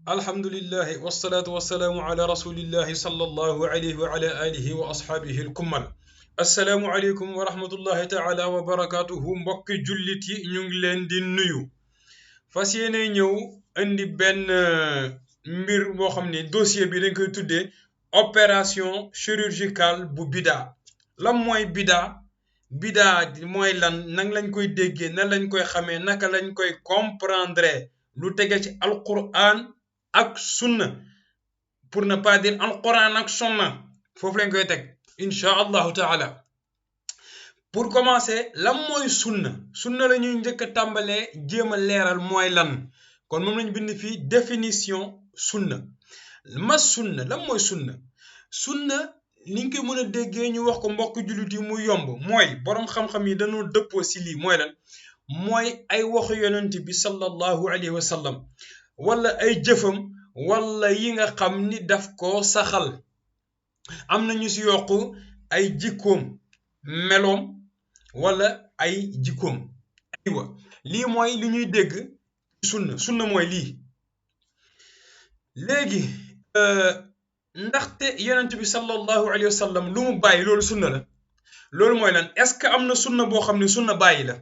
الحمد لله والصلاة والسلام على رسول الله صلى الله عليه وعلى آله وأصحابه الكمل السلام عليكم ورحمة الله تعالى وبركاته mbokk jullit yi ñu ngi leen di nuyu fas yéene ñëw indi benn mbir boo xam ne dossier bi dañ koy tuddee opération chirurgicale bu bida lan mooy bida mooy lan nan lañ koy déggee nan lañ koy xamee naka lañ koy comprendre lu tege ci alquran ak sunna pour ne pas dire alquran ak sunna foofu lañ koy teg insha allahu taala pour commencer lan mooy sunna la ñuy njëkk a tàmbalee jéem a leeral mooy lan kon moom lañu bind fii définition sunna lan mooy sunna ni ñu koy mën a déggee ñu wax ko mbokk jullit yi mu yomb mooy boroom xam-xam yi dañoo dëppoo si lii mooy lan mooy ay waxu yonent bi sallallahu alayhi wa sallam wala ay jëfam wala yi nga xam ni daf ko saxal am na ñu si yokk ay jikkoom meloom wala ay jikkoom aywa lii mooy li ñuy dégg sunna mooy lii léegi ndaxte yonent bi sallallahu alayhi wa sallam lu mu bàyyi loolu sunna la loolu mooy lan est-ce que am na sunna boo xam ne sunna bàyyi la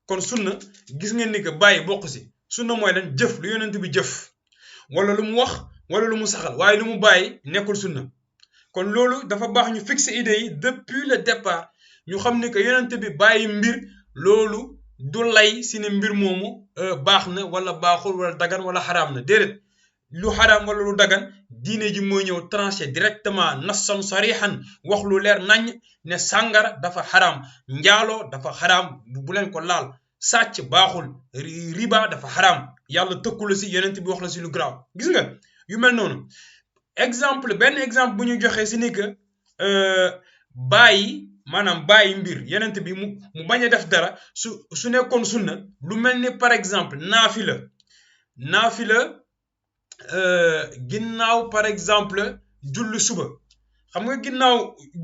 kon sunna gis ngeen ni que bàyyi bokk si sunna mooy lan jëf lu yonent bi jëf wala lu mu wax wala lu mu saxal waaye lu mu bàyyi nekkul sunna kon loolu dafa baax ñu fixer idée yi depuis le départ ñu xam ni que yonent bi bàyyi mbir loolu du lay si ne mbir moomu baax na wala baaxul wala dagan wala xaraam na déedéet lu xaraam wala lu dagan diine ji mooy ñëw tranché directement nassan sarixan wax lu leer nañ ne sàngara dafa xaraam njaaloo dafa xaraam bu leen ko laal sàcc baaxul riba dafa xaraam yàlla tëkku la si yonent bi wax la si lu garaaw gis nga yu mel noonu benn exemple bu ñu joxee si ni que bàyyi mbir yonent bi mu bañ a def dara su nekkoon sunna lu mel ni par exemple naafila ginnaaw par exemple julli suba xam nga ginnaaw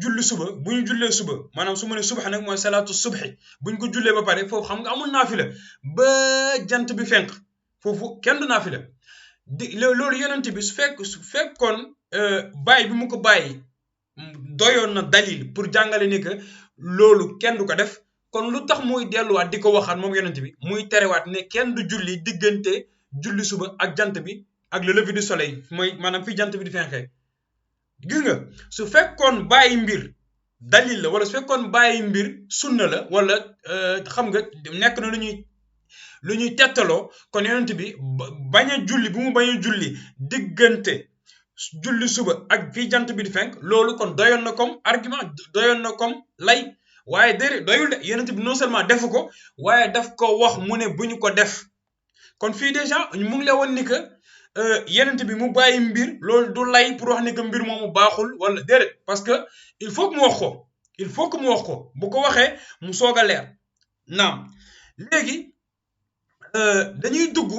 julli suba bu ñu jullee suba maanaam su ma ne subax nag mooy salaatu subhi bu ñu ko jullee ba pare foofu xam nga amul naafila ba jant bi fenk foofu kenn du naafila loolu yonent bi su fekkoon bàyyi bi mu ko bàyyi doyoon na dalil pour jàngale ni que loolu kenn du ko def kon lu tax muy delluwaat di ko waxaat moom yonent bi muy terewaat ne kenn du julli diggante julli suba ak jant bi ak le lever du soleil mooy maanaam fii jant bi di fenkee gis nga su fekkoon bàyyi mbir dalil la wala su fekkoon bàyyi mbir sunna la wala xam nga nekk na lu ñuy tettaloo kon yonent bi bañ a julli bu mu bañ a julli diggante julli suba ak fii jant bi di fenk loolu kon doyoon na comme argument doyoon na comme lay waaye déedéet doyul de yonent bi non seulement defu ko waaye daf ko wax mu ne bu ñu ko def kon fii déjà mu ngi la woon ni que yonent bi mu bàyyi mbir loolu du lay pour wax ni que mbir moomu baaxul wala déedéet parce que il faut que mu wax ko bu ko waxee mu soog a leer naam léegi dañuy dugg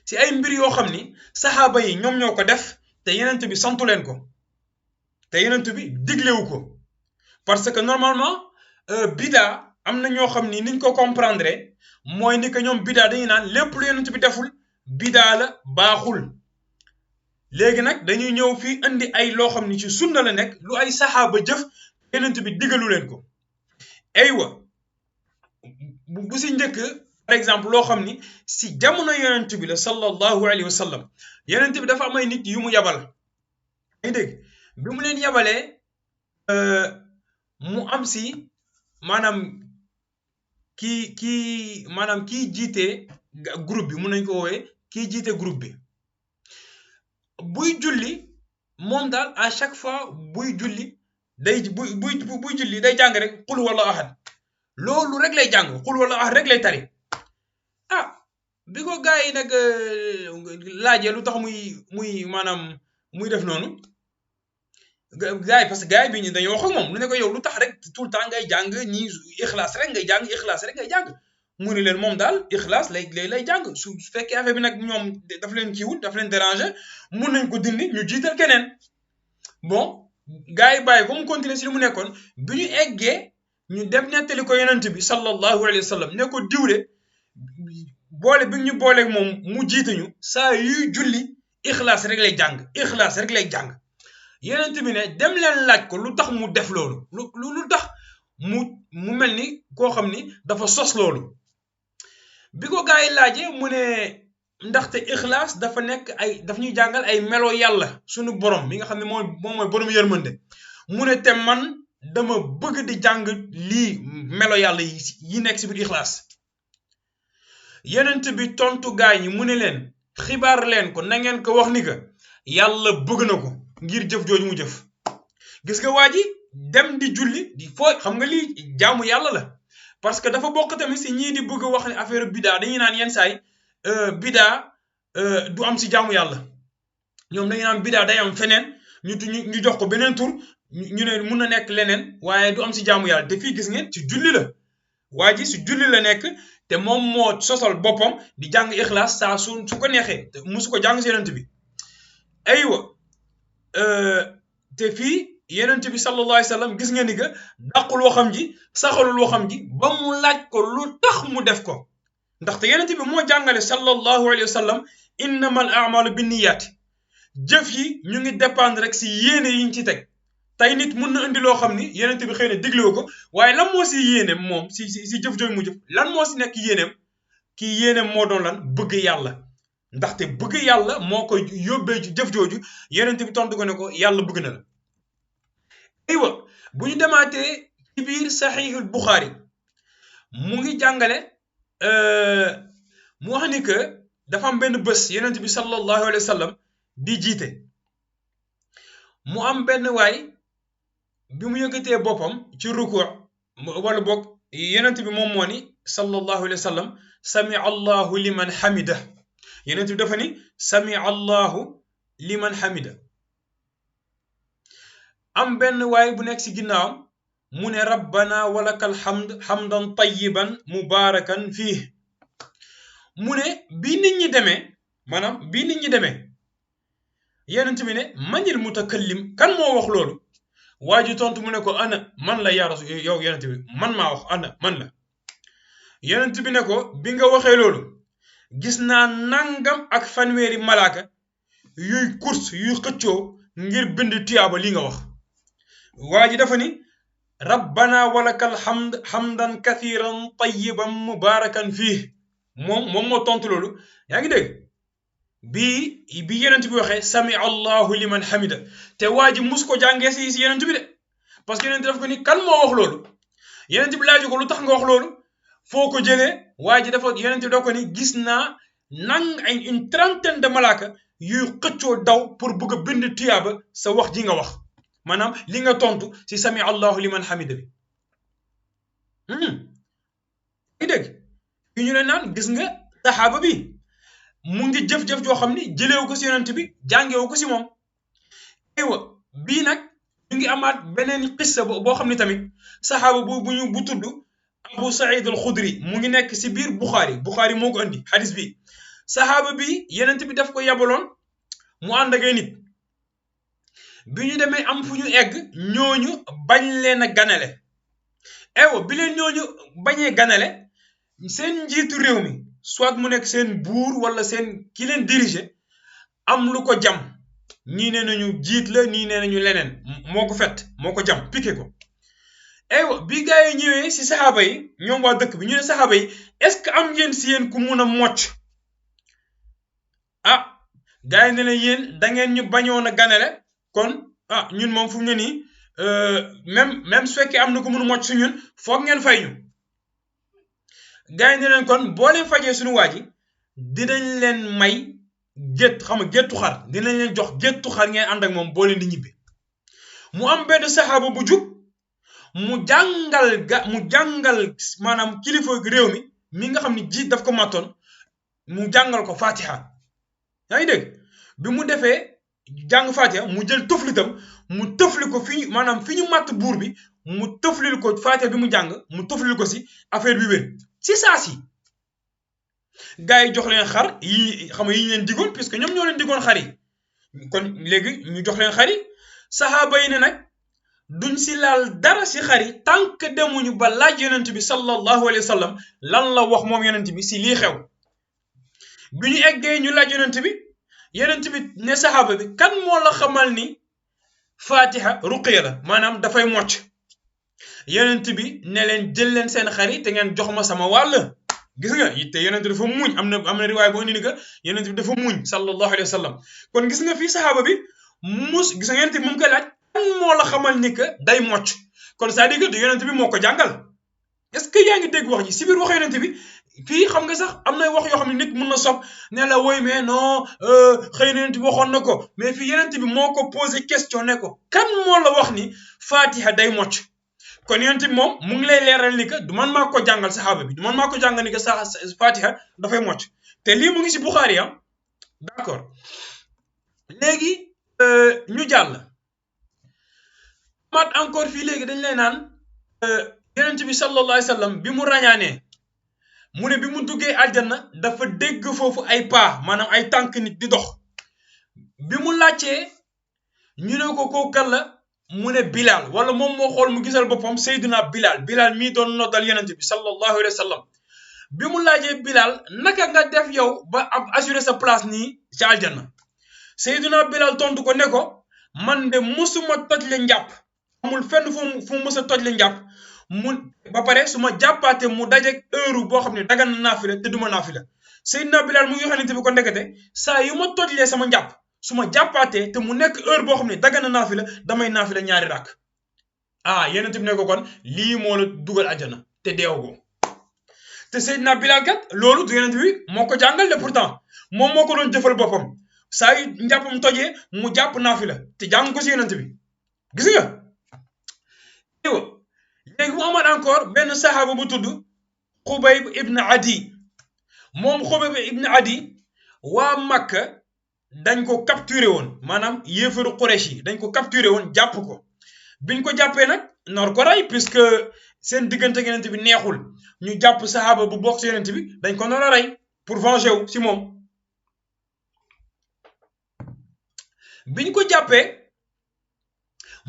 ci ay mbir yoo xam ni saxaaba yi ñoom ñoo ko def te yonent bi santu leen ko te yonent bi diglewu ko parce que normalement bida am na ñoo xam ni niñ ko comprendre mooy ni que ñoom bida dañuy naan lépp lu yonent bi deful bida la baaxul léegi nag dañuy ñëw fii indi ay loo xam ni ci sunna la nekk lu ay saxaaba jëf yonent bi digalu leen ko aywa bu si njëkk par exemple loo xam ni si jamono yonent bi la sallallahu alayhi wa sallam yonent bi dafa am ay nit yu mu yabal ay dégg bi mu leen yabalee mu am si maanaam kii jiite groupe bi mun nañ ko woowee kii jiite groupe bi buy julli moom daal à chaque fois buy julli buy julli day jàng rek qul wala ahad loolu rek lay jàng qul wala ahad rek lay tari bi ko gars yi nag laajee lu tax muy def noonu gars yi parce que gars yi bi ñu dañoo wax ak moom lu ne ko yow lu tax rek tout le temps ngay jàng ñii ixlaas rek ngay jàng mu ne leen moom daal ixlaas lay jàng su fekkee affaire bi nag ñoom daf leen kiiwul daf leen déranger mun nañ ko dindi ñu jiital keneen bon gars yi bàyyi ko mu continuer si li mu nekkoon bi ñu eggee ñu dem nettali ko yonent bi sallallahu alayhi wa sallam ne ko diwle boole bi ñu booleeg moom mu jiite ñu saa yuy julli ixlaas rek lay jàng ixlaas rek lay jàng yonent bi ne dem leen laaj ko lu tax mu def loolu lu tax mu mel ni koo xam ni dafa sos loolu bi ko gaa yi laajee mu ne ndaxte ixlaas dafa nekk daf ñuy jàngal ay melo yàlla sunu borom mi nga xam ne moom mooy borom yërmande mu ne te man dama bëgg di jàng lii melo yàlla yi nekk si biir ixlaas yonent bi tontu gaa yi mu ne leen xibaar leen ko na ngeen ko wax ni que yàlla bëgg na ko ngir jëf jooju mu jëf gis nga waa ji dem di julli di foo xam nga lii jaamu yàlla la parce que dafa bokk tamit si ñii di bëgg a wax ne affaire bidaa dañuy naan yenn saay bidaa du am si jaamu yàlla ñoom dañuy naan bidaa day am feneen ñu jox ko beneen tur ñu ne mun na nekk leneen waaye du am si jaamu yàlla te fii gis ngeen ci julli la waa ji si julli la nekk te moom moo sosal boppam di jàng ixlaas saa su ko neexee te musu ko jàng si yonent bi aywa te fii yonent bi sallallahu alayhi wa sallam gis ngeen ni que dàqul waxam ji saxalul waxam ji ba mu laaj ko lu tax mu def ko ndaxte yonent bi moo jàngale sallallahu alayhi wa sallam innamal a'malu binniyaati jëf yi ñu ngi dépendre rek si yéene yi ñu ci teg tey nit mun na indi loo xam ni yonent bi xëy na diglewu ko waaye lan moo si yéeneem moom si jëf jooju mu jëf lan moo si nekk yéeneem kii yéeneem moo doon lan bëgg yàlla ndaxte bëgg yàlla moo koy yóbbee jëf jooju yonent bi tontu ko ne ko yàlla bëgg na la aywa bu ñu demaatee ci biir saxiixul Buxaari mu ngi jàngale mu wax ni que dafa am benn bés yonent bi sallallahu alayhi wa sallam di jiite mu am benn waay bi mu yëkkatee boppam ci ruku wala boog yonent bi moom moo ni sallallahu alayhi wa sallam sami allahu liman hamida yonent bi dafa ni sami allahu liman hamida am benn waay bu nekk si ginnaawam mu ne rabbana walakal hamd hamdan tayyiban mubarakan fii mu ne bii nit ñi demee maanaam bii nit ñi demee yonent bi ne manil mutakallim kan moo wax loolu waa ji tontu mu ne ko ana man la yaa rasul yow yonent bi man maa wax ana man la yonent bi ne ko bi nga waxee loolu gis naa nangam ak fanweeri malaaka yuy course yuy xëccoo ngir bind tiyaaba li nga wax waa ji dafa ni rabbana walakal hamd hamdan kathiran tayyiban mubarakan fii moom moo tontu loolu yaa ngi dégg bi yonent bi waxee sami allahu liman hamida te waa ji mus ko jàngee si yonent bi de parce que yonent daf ko ni kan moo wax loolu yonent bi laaju ko lu tax nga wax loolu foo ko jëlee waa ji dafa yonent bi dafa ko ni gis naa une trentaine de malaaka yuy xëccoo daw pour bëgg a bind tiyaaba sa wax ji nga wax maanaam li nga tontu si sami allahu liman hamida bi i dégg yu ñu ne naan gis nga saxaaba bi mu ngi jëf-jëf joo xam ni jëleewu ko si yonent bi jàngewu ko si moom aywa bii nag ñu ngi amaat beneen xissa boo xam ni tamit saxaaba bu tudd Abu Saïd al Xudri mu ngi nekk si biir Buxaari moo ko andi xadis bi saxaaba bi yonent bi daf ko yabaloon mu ànd ak ay nit bi ñu demee am fu ñu egg ñooñu bañ leen a ganale aywa bi leen ñooñu bañee ganale seen njiitu réew mi soit mu nekk seen buur wala seen ki leen diriger am lu ko jam ñii nee nañu jiit la ñii nee nañu leneen moo ko fett moo ko jam piqué ko aywa bi gars yi ñëwee si saxaaba yi ñoom waa dëkk bi ñu ne saxaaba yi est-ce que am ngeen si yéen ku mun a mocc ah gars yi ne leen yéen da ngeen ñu bañoon a ganale kon ah ñun moom fu mu ne nii même su fekkee am na ku mun a mocc su ñun foog ngeen fay ñu gars yi ne leen kon boo leen fajee suñu waa ji dinañ leen may gétt xam nga géttu xar dinañ leen jox géttu xar ngeen ànd ak moom boo leen di ñibbi mu am benn saxaaba bu jug mu jàngal maanaam kilifa réew mi nga xam ni jiit daf ko màttoon mu jàngal ko fatiha yaa ngi dégg bi mu defee jàng fatiha mu jël tuflitam mu tëfli ko fi maanaam fi ñu màtt buur bi mu tëflil ko fatiha bi mu jàng mu tëflil ko si affaire bi wér si saa si gars yi jox leen xar yi xam nga yi ñu leen digoon puisque ñoom ñoo leen digoon xar yi kon léegi ñu jox leen xar yi saxaaba yi ne nag duñ si laal dara si xar yi tant que demuñu ba laaj yonent bi sallallahu alayhi wa sallam lan la wax moom yonent bi si lii xew bi ñu eggee ñu laaj yonent bi ne saxaaba bi kan moo la xamal ni fatiha ruqiya la maanaam dafay mocc yonent bi ne leen jël leen seen xari te ngeen jox ma sama wàll gis nga te yonent bi dafa muñ am na riwaay boo indi ni que yonent bi dafa muñ sallallahu alayhi wa sallam kon gis nga fii saxaaba bi gis nga yonent bi mu ngi koy laaj kan moo la xamal ni que day mocc kon c'est-à-dire que du yonent bi moo ko jàngal est-ce que yaa ngi dégg wax ji si biir wax yonent bi fii xam nga sax am na wax yoo xam ne nit mun na sob ne la woy mais non xëy na yonent bi waxoon na ko mais fii yonent bi moo ko posé question ne ko kan moo la wax ni fatiha day mocc kon yonent bi moom mu ngi lay leeral ni que du man maa ko jàngal saxaaba bi du man maa ko jàngal ni que fatiha dafay mocc te lii mu ngi si Buxaari am d'accord léegi ñu jàll maat encore fii léegi dañ lay naan yonent bi sallallahu alayhi wa sallam bi mu ràññaanee mu ne bi mu duggee aljanna dafa dégg foofu ay pas maanaam ay tànk nit di dox bi mu laajtee ñu ne ko kooku kan la mu ne Bilal wala moom moo xool mu gisal boppam Seydina Bilal mii doon noddal yonent bi sallallahu alayhi wa sallam bi mu laajee Bilal naka nga def yow ba am assuré sa place nii ci aljanna Seydina Bilal tontu ko ne ko man de musuma toj le njàpp amul fenn fu mu mës a toj le njàpp mu ba pare su ma jàppaate mu dajeeg heure boo xam ne dagan na naafila te duma naafila Seydina Bilal mu ngi xamante bi ko ndekete saa yu ma tojlee sama njàpp su ma jàppaatee te mu nekk heure boo xam ne dagan na naafila damay naafila ñaari rakk yonent bi ne ko kon lii moo la dugal àjjana te deewagoo te Seydina Bilal kat loolu du yonent bi moo ko jàngal de pourtant moom moo ko doon jëfal boppam saa yu njàppam tojee mu jàpp naafila te jàng ko si yonent bi gis nga léegi mu amaat encore benn saxaaba bu tudd Xubayb ibn Adi moom Xubayb ibn Adi waa Makka dañ ko capturé woon maanaam yéefaru Quraysh yi dañ ko capturé woon jàpp ko biñ ko jàppee nag noor ko rey puisque seen diggante ak yonent bi neexul ñu jàpp saxaaba bu bokk si yonent bi dañ ko nar a rey pour venger wu si moom biñ ko jàppee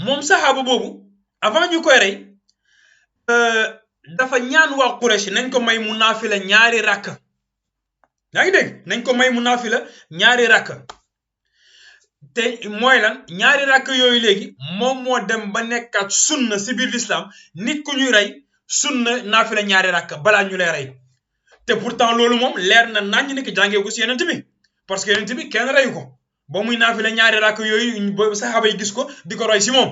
moom saxaaba boobu avant ñu koy rey dafa ñaan waa Quraysh nañ ko may mu naafila ñaari rakk yaa ngi dégg nañ ko may mu naafila ñaari rakk te mooy lan ñaari rakk yooyu léegi moom moo dem ba nekkaat sunna si biir l'islam nit ku ñuy rey sunna naafila ñaari rakk balaa ñu lay rey te pourtant loolu moom leer na naññ ne que jàngee ko si yonent bi parce que yonent bi kenn reyu ko ba muy naafila ñaari rakk yooyu ba saxaaba yi gis ko di ko roy si moom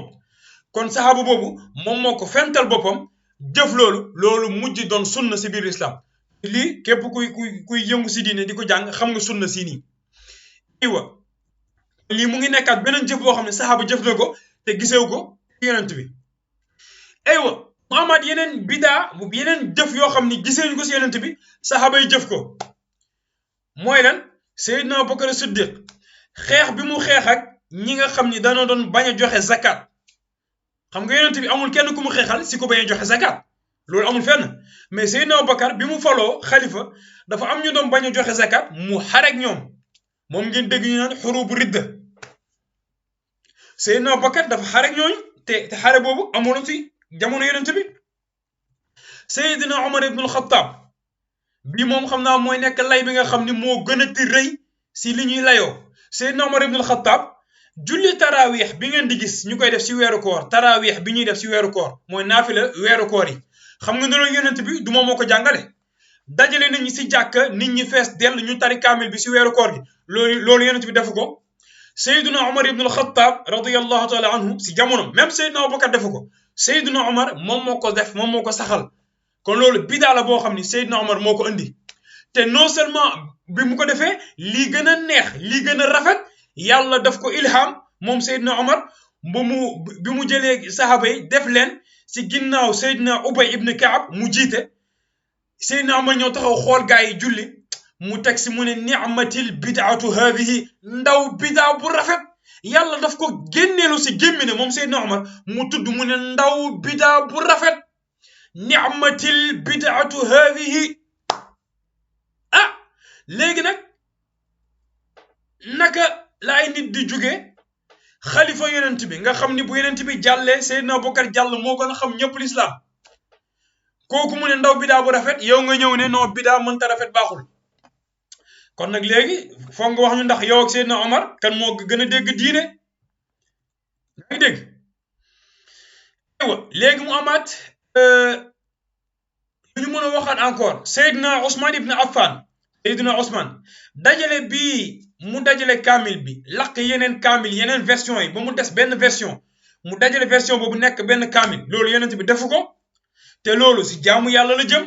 kon saxaaba boobu moom moo ko fental boppam jëf loolu mujj doon sunna si biir islam lii képp kuy yëngu si diine di ko jàng xam nga sunna si nii aywa lii mu ngi nekkaat beneen jëf boo xam ne saxaaba jëf na ko te gisew ko yonent bi aywa mu amaat yeneen bidaa yeneen jëf yoo xam ne giseeñu ko si yonent bi saxaaba yi jëf ko mooy lan Seydina Abubakar Siddiq xeex bi mu xeex ak ñi nga xam ni dana doon bañ a joxe zakat xam nga yonent bi amul kenn ku mu xeexal si ko bañ a joxe zakat loolu amul fenn mais Seydina Abubakar bi mu faloo xalifa dafa am ñu doon bañ a joxe zakat mu xarek ñoom moom ngeen dégg ñu naan xurubu ridda Seydina Abubakar dafa xarek ñooñu te xare boobu amoon si jamono yonent bi Seydina Omar ibn al-Khattab bi moom xam naa mooy nekk lay bi nga xam ni moo gën a ti rëy si li ñuy layoo Seydina Omar ibn al-Khattab julli taraawix bi ngeen di gis ñu koy def si weeru koor taraawix bi ñuy def si weeru koor mooy naafila weeru koor yi xam nga ne loolu yonent bi du moom moo ko jàngale dajale nit ñi si jàkka nit ñi fees dell ñu tari kaamil bi si weeru koor gi loolu yonent bi defu ko Seydina Omar ibn al-Khattab radiyallahu taala anhu si jamono même Seydina Abubakar defu ko Seydina Omar moom moo ko def moom moo ko saxal kon loolu bidaa la boo xam ni Seydina Omar moo ko indi te non seulement bi mu ko defee lii gën a neex lii gën a rafet yàlla daf ko ilham moom Seydina Omar bi mu jëlee saxaaba yi def leen si ginnaaw Seydina Ubay ibn Kaab mu jiite Seydina Omar ñëw taxaw xool gaa yi julli mu teg si mu ne ni'matil bidaatu haadihi ndaw bidaa bu rafet yàlla daf ko génneelu si gémmine moom Seydina Omar mu tudd mu ne ndaw bidaa bu rafet ni'matil bidaatu haadihi léegi nag naka la ay nit di jóge xalifa yonent bi nga xam ni bu yonent bi jàllee Seydina Abubakar jàll moo gën a xam ñëpp lislaam kooku mu ne ndaw bidaa bu rafet yow nga ñëw ne non bidaa mënta rafet baaxul kon nag léegi foog nga wax ñu ndax yow ak Seydina Omar kan moo gën a dégg diine yaa ngi dégg aywa léegi mu amaat lu ñu mën a waxaat encore Seydina Ousmane ibn Affan Seydina Ousmane dajale bii mu dajale kaamil bi laq yeneen kaamil yeneen version yi ba mu des benn version mu dajale version boobu nekk benn kaamil loolu yonent bi defu ko te loolu si jaamu yàlla la jëm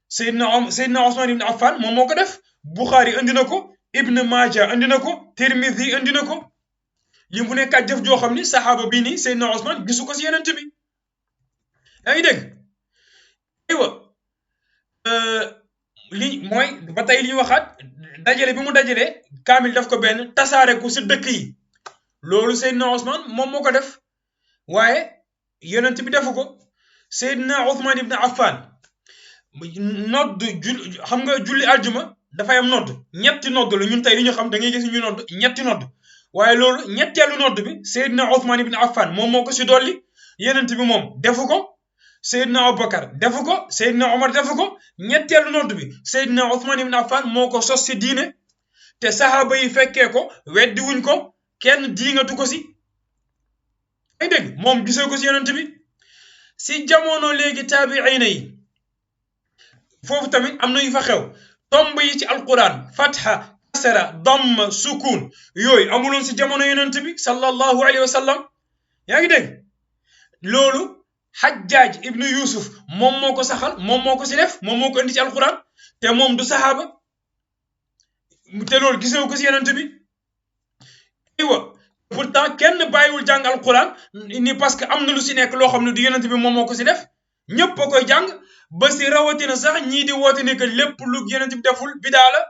Seydina Ousmane ibn Affan moom moo ko def Bukhari andi na ko Ibn Maja andi na ko Tirmidhi andi na ko li mu nekkaat jëf joo xam ni saxaaba bii nii Seydina Ousmane gisu ko si yonent bi yaa ngi dégg aywa li mooy ba tey li ñu waxaat dajale bi mu dajale kaamil daf ko benn tasaare ko si dëkk yi loolu Seydina Ousmane moom moo ko def waaye yonent bi defu ko Seydina Ousmane ibn Affan nodd xam nga julli aljuma dafay am nodd ñetti nodd la ñun tey li ñu xam da ngay gis ñu nodd ñetti nodd waaye loolu ñetteelu nodd bi Seydina Ousmane ibn Affan moom moo ko si dolli yonent bi moom defu ko Seydina Abubakar defu ko Seydina Omar defu ko ñetteelu nodd bi Seydina Ousmane ibn Affan moo ko sos si diine te saxaaba yi fekkee ko weddi wuñ ko kenn diingatu ko si ay dégg moom gisee ko si yonent bi si jamono léegi taabiina yi foofu tamit am na yu fa xew tomb yi ci alquran fatha kasra damma sukun yooyu amuloon si jamono yonent bi sallallahu alayhi wa sallam yaa ngi dégg loolu Hajjaj ibnu Yusuf moom moo ko saxal moom moo ko si def moom moo ko indi ci alquran te moom du saxaaba te loolu gisewu ko si yonent bi aywa pourtant kenn bàyyiwul jàng alquran ni parce que am na lu si nekk loo xam ne du yonent bi moom moo ko si def ñëpp a koy jàng ba si rawatina sax ñii di woote ne que lépp lu yonent bi deful bidaa la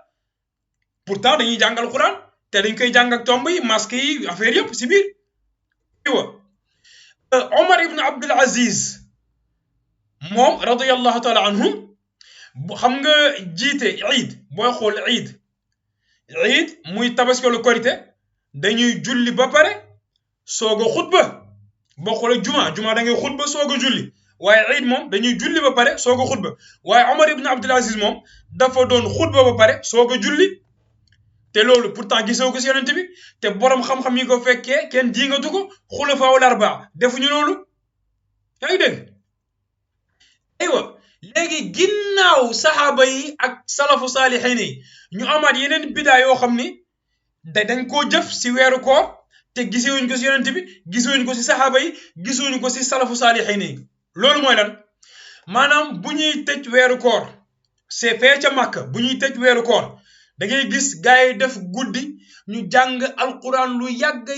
pourtant dañuy jàng alquran te dañ koy jàng ak tomb yi masque yi affaire yëpp si biir aywa Omar ibn Abdul Aziz moom radiyallahu taala anhum xam nga jiite iid booy xool iid muy tabaski wala korite dañuy julli ba pare soog a xutba boo xoolee juma da ngay xutba soog a julli waaye iid moom dañuy julli ba pare soog a xutba waaye Omar ibn Abdul Aziz moom dafa doon xutba ba pare soog a julli te loolu pourtant gisoo ko si yonent bi te borom xam-xam yi ko fekkee kenn diingatu ko xulafaawul arbaa defuñu loolu yaa ngi dégg aywa léegi ginnaaw saxaaba yi ak salafu saalixiin yi ñu amaat yeneen bidaa yoo xam ni dañ koo jëf si weeru koor te gisewuñ ko si yonent bi gisewuñ ko si saxaaba yi gisewuñ ko si salafu saalixiin yi loolu mooy lan maanaam bu ñuy tëj weeru koor c'est fee ca Màkka bu ñuy tëj weeru koor da ngay gis gars yi def guddi ñu jàng alquran lu yàgg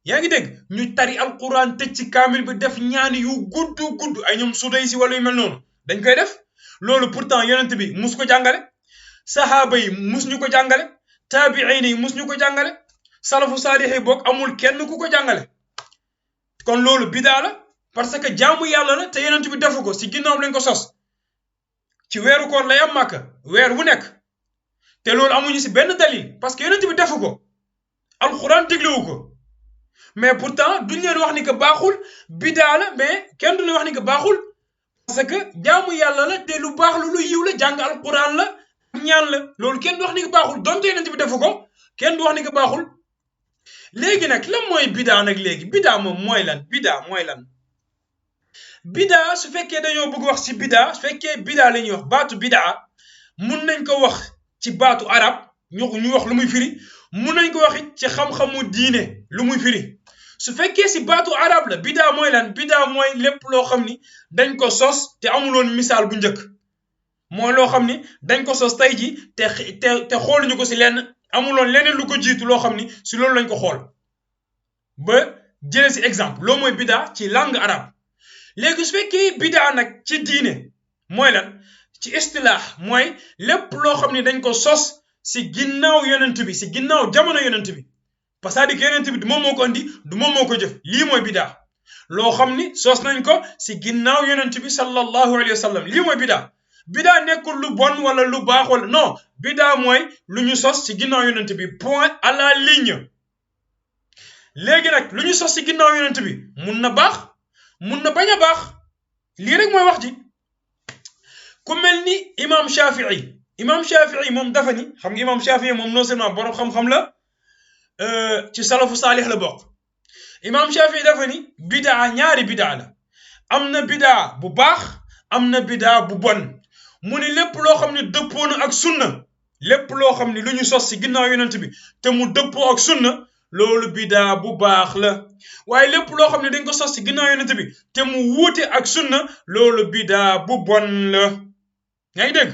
yaa ngi dégg ñu tari alquran tëj ci kaamil bi def ñaan yu gudd ay ñoom suday si wala yu mel noonu dañ koy def loolu pourtant yonent bi mus ko jàngale saxaaba yi mus ñu ko jàngale taabiin yi mus ñu ko jàngale salafu saalix yi boog amul kenn ku ko jàngale kon loolu bidaa la parce que jaamu yàlla la te yonent bi defu ko si ginnaaw lañ ko sos ci weeru koor lay am Màkka weer wu nekk te loolu amuñu si benn dalil parce que yonent bi defu ko alquran diglewu ko mais pourtant duñ leen wax ni que baaxul bidaa la mais kenn du leen wax ni que baaxul parce que jaamu yàlla la te lu baax lu yiw la jàng alquran la ñaan la loolu kenn du wax ni que baaxul donte yonent bi defu ko kenn du wax ni que baaxul léegi nag lan mooy bidaa nag léegi bidaa moom mooy lan bidaa su fekkee dañoo bëgg wax si bidaa su fekkee bidaa la ñuy wax baatu bidaa mun nañ ko wax ci baatu arab ñu wax lu muy firi mun nañ ko wax ci xam-xamu diine lu muy firi su fekkee si baatu arab la bidaa mooy lan bidaa mooy lépp loo xam ni dañ ko sos te amuloon misaal bu njëkk mooy loo xam ni dañ ko sos tey ji te xooluñu ko si lenn amuloon leneen lu ko jiitu loo xam ni si loolu lañ ko xool ba jëlee si exemple loolu mooy bidaa ci langue arabe léegi su fekkee bidaa nag ci diine mooy lan ci istilaax mooy lépp loo xam ni dañ ko sos si ginnaaw yonent bi si ginnaaw jamono yonent bi parce que yonent bi du moom moo ko andi du moom moo ko jëf lii mooy bidaa loo xam ni sos nañ ko si ginnaaw yonent bi sallallahu alayhi wa sallam lii mooy bidaa nekkul lu bon wala lu baax wala non bidaa mooy lu ñu sos si ginnaaw yonent bi point à la ligne léegi nag lu ñu sos si ginnaaw yonent bi mun na baax mun na bañ a baax lii rek mooy wax ji ku mel ni imam Shafii imam Shafii moom dafa ni xam nga imam Shafii moom non seulement borom xam-xam la ci salafu saalix la bokk. imam Shafii dafa ni bidaa ñaari bidaa la am na bidaa bu baax am na bidaa bu bon mu ni lépp loo xam ne dëppoo na ak sunna lépp loo xam ne lu ñu sos si ginnaaw yonent bi te mu dëppoo ak sunna loolu bidaa bu baax la waaye lépp loo xam ne dañ ko sos si ginnaaw yonent bi te mu wuute ak sunna loolu bidaa bu bon la. yaa ngi dégg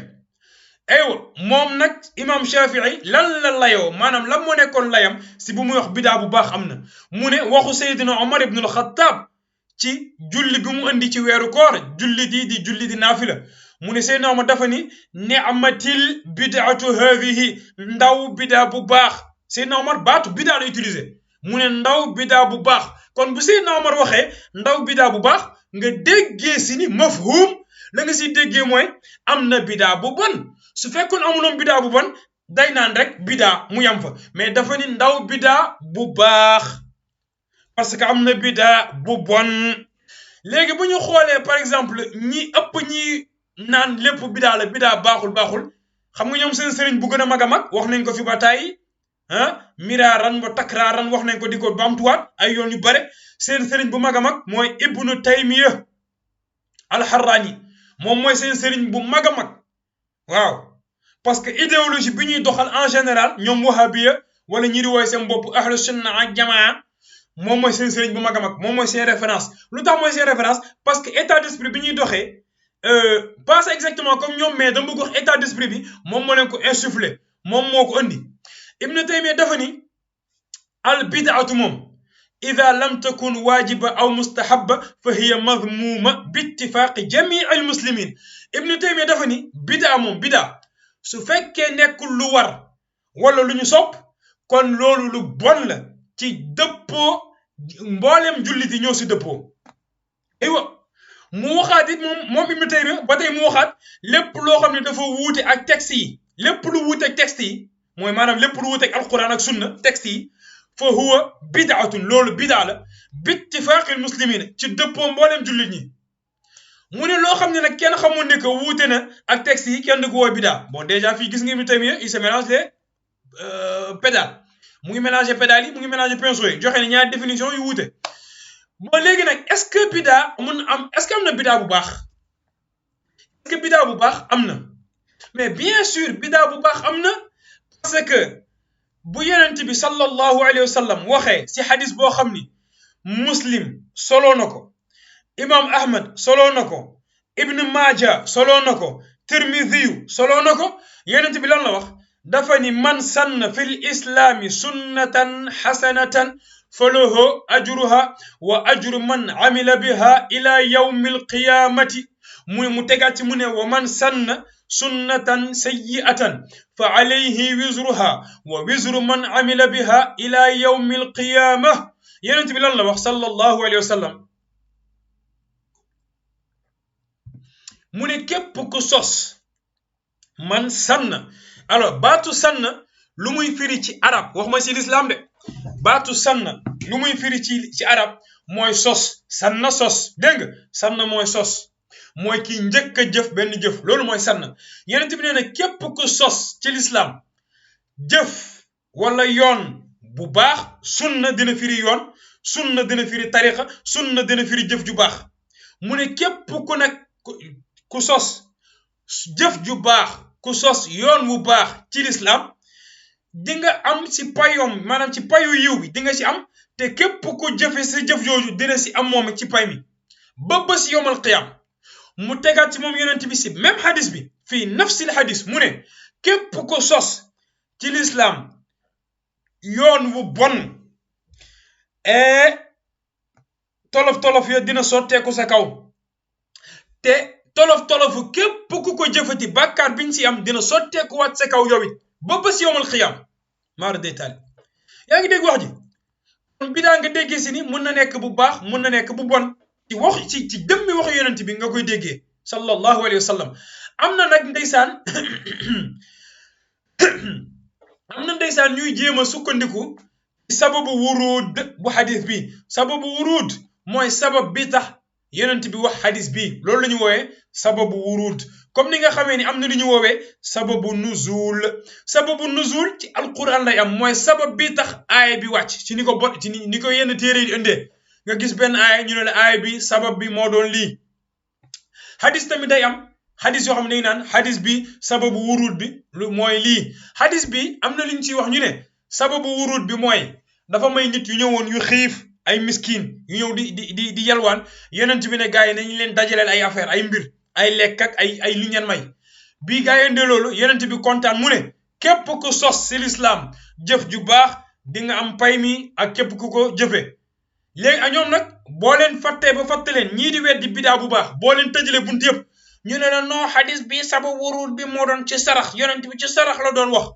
aywa moom nag imam Shafii lan la layoo maanaam lan moo nekkoon layam si bu muy wax bidaa bu baax am na mu ne waxu Seydina Omar ibn al-Khattab ci julli bi mu andi ci weeru koor julli di naafila mu ne Seydina Omar dafa ni ni'matil bid'atu hadhihi ndaw bidaa bu baax Seydina Omar baatu bidaa la utilisé mu ne ndaw bidaa bu baax kon bu Seydina Omar waxee ndaw bidaa bu baax nga déggee si ni mafhum la nga si déggee mooy am na bidaa bu bon su fekkoon amuloon bidaa bu bon day naan rek bidaa mu yam fa mais dafa ni ndaw bidaa bu baax parce que am na bidaa bu bon. léegi bu ñu xoolee par exemple ñi ëpp ñi naan lépp bidaa la bidaa baaxul xam nga ñoom seen sëriñ bu gën a mag wax nañ ko fi ba tàyyi miraaran wa takraaran wax nañ ko di ko bamtuwaat ay yoon yu bare seen sëriñ bu mag a mag mooy Ibnu Taymiya al-Harrani moom mooy seen sëriñ bu mag a mag waaw parce que idéologie bi ñuy doxal en général ñoom wahabiya wala ñi di woy seen bopp ahlu sunna ak jamaa moom mooy seen sëriñ bu mag a mag moom mooy seen référence lu tax mooy seen référence parce que état d'esprit bi ñuy doxee pas exactement comme ñoom mais dama bëgg wax état d'esprit bi moom moo leen ko insufflé moom moo ko andi Ibnu Taymiya dafa ni al bid'atu moom ida lam takun waajiba aw mustahaba fa hiya madmuma bi ittifaqi jamii al muslimin Ibnu Taymiya dafa ni bidaa moom bidaa su fekkee nekkul lu war wala lu ñu sopp kon loolu lu bon la ci dëppoo mboolem jullit yi ñoo si dëppoo aywa mu waxaat it moom Ibnu Taymiya ba tey mu waxaat lépp loo xam ne dafa wuute ak texte yi lépp lu wuute ak texte yi mooy maanaam lépp lu wuute ak alquran ak sunna texte yi fa huwa bid'atun loolu bidaa la bi ittifaaqil muslimin ci dëppoo mboolem jullit ñi mu ne loo xam ne nag kenn xamul ne que wuute na ak texte yi kenn du ko woo bidaa bon déjà fii gis nga Ibnu Taymiya il se mélange les pédales mu ngi mélanger pédales yi mu ngi mélanger pinceau yi joxe ne ñaari définition yu wuute bon léegi nag est-ce que bidaa mun am est-ce que am na bidaa bu baax est-ce que bidaa bu baax am na mais bien sûr bidaa bu baax am na parce que bu yonent bi sallallahu alayhi wa sallam waxee si xadis boo xam ni muslim soloo na ko imam ahmad soloo na ko ibn maaja soloo na ko tirmidhiyu soloo na ko yonent bi lan la wax dafa ni man sanna fil islaami sunnatan xasanatan falahu ajruha wa ajru man amila biha ila yawmi alqiyamati mu tegaat ci mu ne wa man sanna sunnatan sayyi'atan fa alayhi wizruha wa wizru man amila biha ila yawmi alqiyamah yonent bi lan la wax sallallahu alayhi wa sallam mu ne képp ku sos man sanna alors baatu sanna lu muy firi ci arab wax ma ci l'islam de baatu sanna lu muy firi ci arab mooy sos sanna sos dégg nga sanna mooy sos mooy ki njëkk a jëf benn jëf loolu mooy sanna yonent bi nee na képp ku sos ci l'islam jëf wala yoon bu baax sunna dina firi yoon sunna dina firi tariqa sunna dina firi jëf ju baax mu ne képp ku nag ku sos jëf ju baax ku sos yoon wu baax ci l'islam di nga am ci payoom maanaam ci payu yiw bi di nga ci am te képp ku jëfe sa jëf jooju dina ci am moom ci pay mi ba bés yowmal qiyam mu tegaat ci moom yonent bi si même hadis bi fii nafsil hadis mu ne képp ku sos ci l'islam yoon wu bon tolof ya dina sotteeku sa kaw te tolof képp ku ko jëfati bàkkaar biñ ci am dina sotteeku waat sa kaw yow it ba bés yowmal qiyam maar deytaali yaa ngi dégg wax ji kon bidaa nga déggee si ni mën na nekk bu baax mën na nekk bu bon ci wax ci dëmmi waxu yonent bi nga koy déggee sallallahu alayhi wa sallam am na nag ndeysaan ñuy jéem a sukkandiku ci sababu wuruud bu xadis bi sababu wuruud mooy sabab bi tax yonent bi wax xadis bi loolu la ñu wooyee sababu wuruud comme ni nga xamee ni am na lu ñu woowee sababu nuzul ci alquran lay am mooy sabab bi tax aaya bi wàcc ci ni ko ci ni ko yenn téere yi indee nga gis benn aaya ñu ne la aaya bi sabab bi moo doon lii. hadis tamit day am hadis yoo xam ne dañu naan hadis bi sababu wurud bi lu mooy lii hadis bi am na lu ñu ciy wax ñu ne sababu wurud bi mooy dafa may nit yu ñëwoon yu xiif ay miskin yu ñëw di yalwaan yonent bi ne gars yi nañu leen dajaleel ay affaire ay mbir ay lekk ak ay lu ñeen may bii gars yi indee loolu yonent bi kontaan mu ne képp ku sos si lislaam jëf ju baax di nga am pay mi ak képp ku ko jëfe léegi a ñoom nag boo leen fàttee ba fàtte leen ñii di weddi bidaa bu baax boo leen tëjale bunt yëpp ñu ne la non hadis bi sababu wurud bi moo doon ci sarax yonent bi ci sarax la doon wax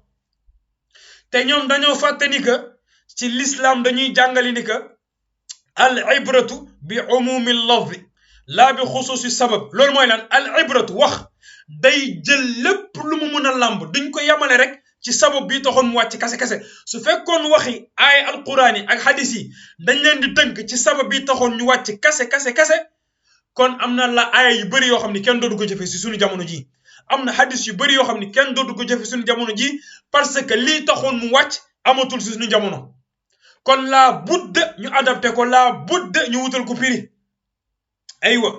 te ñoom dañoo fàtte ni que ci l'islam dañuy jàngali ni que al ibratu bi umumi lafzi laa bi xusuusi sabab loolu mooy lan al ibratu wax day jël lépp lu mu mën a làmb duñ ko yamale rek ci sabab bi taxoon mu wàcc kase su fekkoon waxi ay alquran yi ak hadis yi dañ leen di tënk ci sabab bi taxoon ñu wàcc kase kon am na la aaya yu bëri yoo xam ne kenn dootu ko jëfe si suñu jamono ji am na hadis yu bëri yoo xam ne kenn dootu ko jëfe suñu jamono ji parce que lii taxoon mu wàcc amatul si suñu jamono kon laa budda ñu adapté ko laa budda ñu wutal ko firi aywa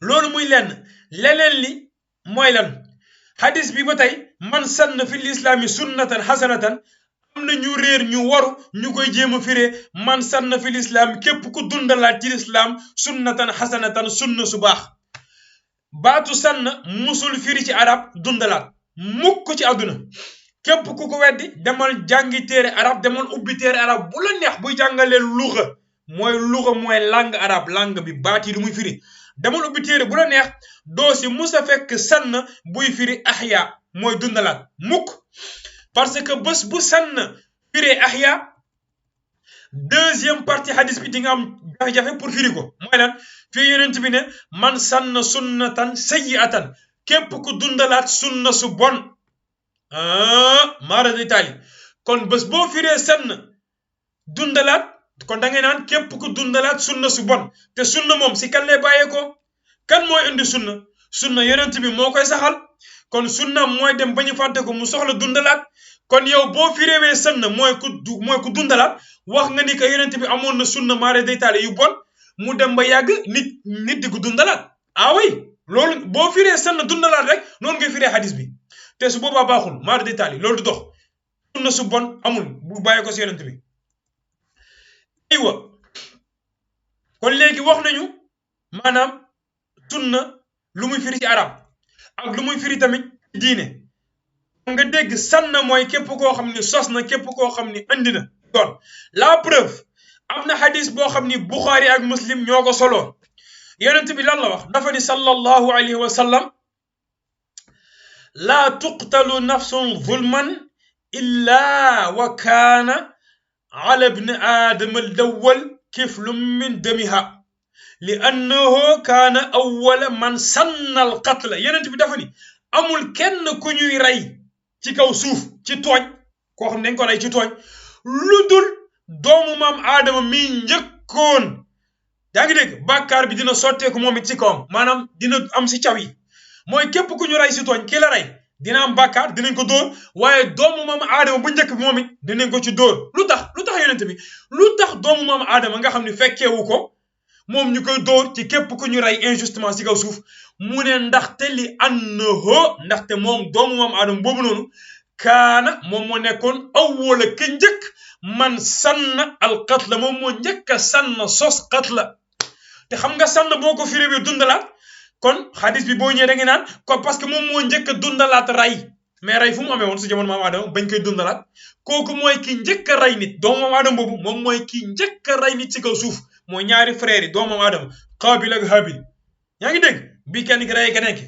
loolu muy leneen li mooy lan hadis bi ba tey man sanna fi lislaami sunnatan hasanatan am na ñu réer ñu waru ñu koy jéem a firee man sanna fi lislaam képp ku dundalaat ci lislaam sunnatan hasanatan sunna su baax baatu sanna musul firi ci arab dundalaat mukk ci àdduna képp ku ko weddi demal jàngi téere arab demal ubbi téere arab bu la neex buy jàngalee luxa mooy langue arab langue bi baat yi lu muy firi demal ubbi téere bu la neex doo si musa fekk sann buy firi ahya mooy dundalaat mukk parce que bés bu sann firee ahya deuxième partie hadis bi di nga am jafe-jafe pour firi ko mooy lan fii yonent bi ne man sann sunnatan sayyi'atan képp ku dundalaat sunna su bon maara di taali kon bés boo firee sann dundalaat kon da ngay naan képp ku dundalaat sunna su bon te sunna moom si kan lay bàyyeekoo kan mooy indi sunna yonent bi moo koy saxal kon sunna mooy dem ba ñu fàtte ko mu soxla dundalaat kon yow boo firéwee sunna mooy ku dundalaat wax nga ni que yonent bi amoon na sunna maare day taale yu bon mu dem ba yàgg nit di ko dundalaat oui loolu boo firee sunna dundalaat rek noonu ngay firee hadis bi te su boobaa baaxul maare day taale loolu du dox sunna su bon amul bu bàyyi ko si yonent bi aywa kon léegi wax nañu maanaam sunna lu muy firi ci arab ak lu muy firi tamit ci diine nga dégg sanna mooy képp koo xam ni sos na képp koo xam ni andi na doon la preuve am na hadis boo xam ni Bukhari ak Muslim ñoo ko soloo yonent bi lan la wax dafa ni sallallahu alayhi wa sallam laa tuqtalu nafsun zulman illa wa kaana ala ibni aadama al-awwal kiflun min damiha li annahu kaana awwala man sanna al-qatla yonent bi dafa ni amul kenn ku ñuy rey ci kaw suuf ci tooñ koo xam ne dañ ko rey ci tooñ lu dul doomu maam aadama mi njëkkoon yaa ngi dégg bàkkaar bi dina sotteeku moom it ci kawam maanaam dina am si caw yi mooy képp ku ñu rey si tooñ ki la rey dina am bàkkaar dinañ ko dóor waaye doomu maam aadama bu njëkk bi moom it dinañ ko ci dóor lu tax yonent bi lu tax doomu maam aadama nga xam ne fekkeewu ko moom ñu koy dóor ci képp ku ñu rey injustement si kaw suuf mu ne ndaxte li annahu ndaxte moom doomu maam aadama boobu noonu kaana moom moo nekkoon awwala ka njëkk man sanna al qatla moom moo njëkk a sanna sos qatla te xam nga sanna boo ko firé bi dundalaat kon xadis bi boo ñëwee da nga naan ko parce que moom moo njëkk a dundalaat rey mais rey fu mu amee woon si jamono maam aadama bañ koy dundalaat kooku mooy ki njëkk a rey nit doomu maam aadama boobu moom mooy ki njëkk a rey nit si kaw suuf mooy ñaari frères yi doomu maam aadama Qaabil ak Haabil yaa ngi dégg bi kenn ki rey keneen ki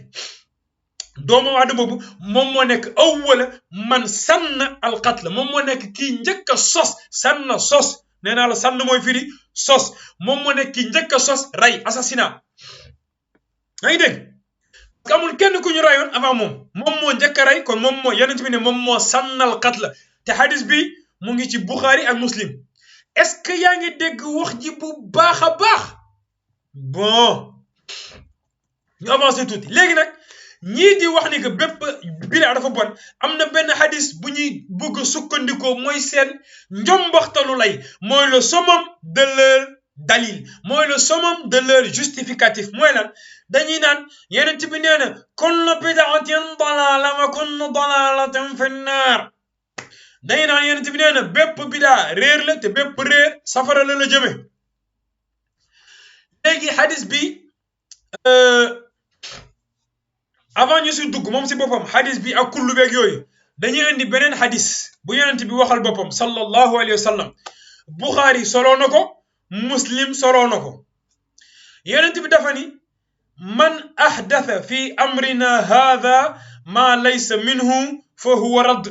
doomu aadama boobu moom moo nekk awwala man sanna al qatl moom moo nekk kii njëkk a sos sanna sos nee naa la sann mooy firi sos moom moo nekk kii njëkk a sos rey assassinat yaa ngi dégg parce que amul kenn ku ñu reyoon avant moom moo njëkk a rey kon moom moo yonent bi ne moom moo sannal qatl te hadis bi mu ngi ci Bukhari ak Muslim est-ce que yaa ngi dégg wax ji bu baax a baax bon ñu avancé tuuti léegi nag ñii di wax ni que bépp bidaa dafa bon am na benn hadis bu ñuy bëgg sukkandikoo mooy seen njombaxtalu lay mooy le summum de leur dalil mooy le summum de leur justificatif mooy lan dañuy naan Yonent bi nee na kullu bid'atin dalaala wa kullu dalaalatin fi nnaar dañuy naan Yonent bi nee na bépp bidaa réer la te bépp réer safara la jëme léegi hadis bi avant ñu si dugg moom si boppam hadis bi ak kullu beeg yooyu dañuy indi beneen hadis bu Yonent bi waxal boppam sallallahu alayhi wa sallam Bukhari soloo na ko Muslim soloo na ko Yonent bi dafa ni man ahdatha fi amrina hadha ma laysa minhu fa huwa radd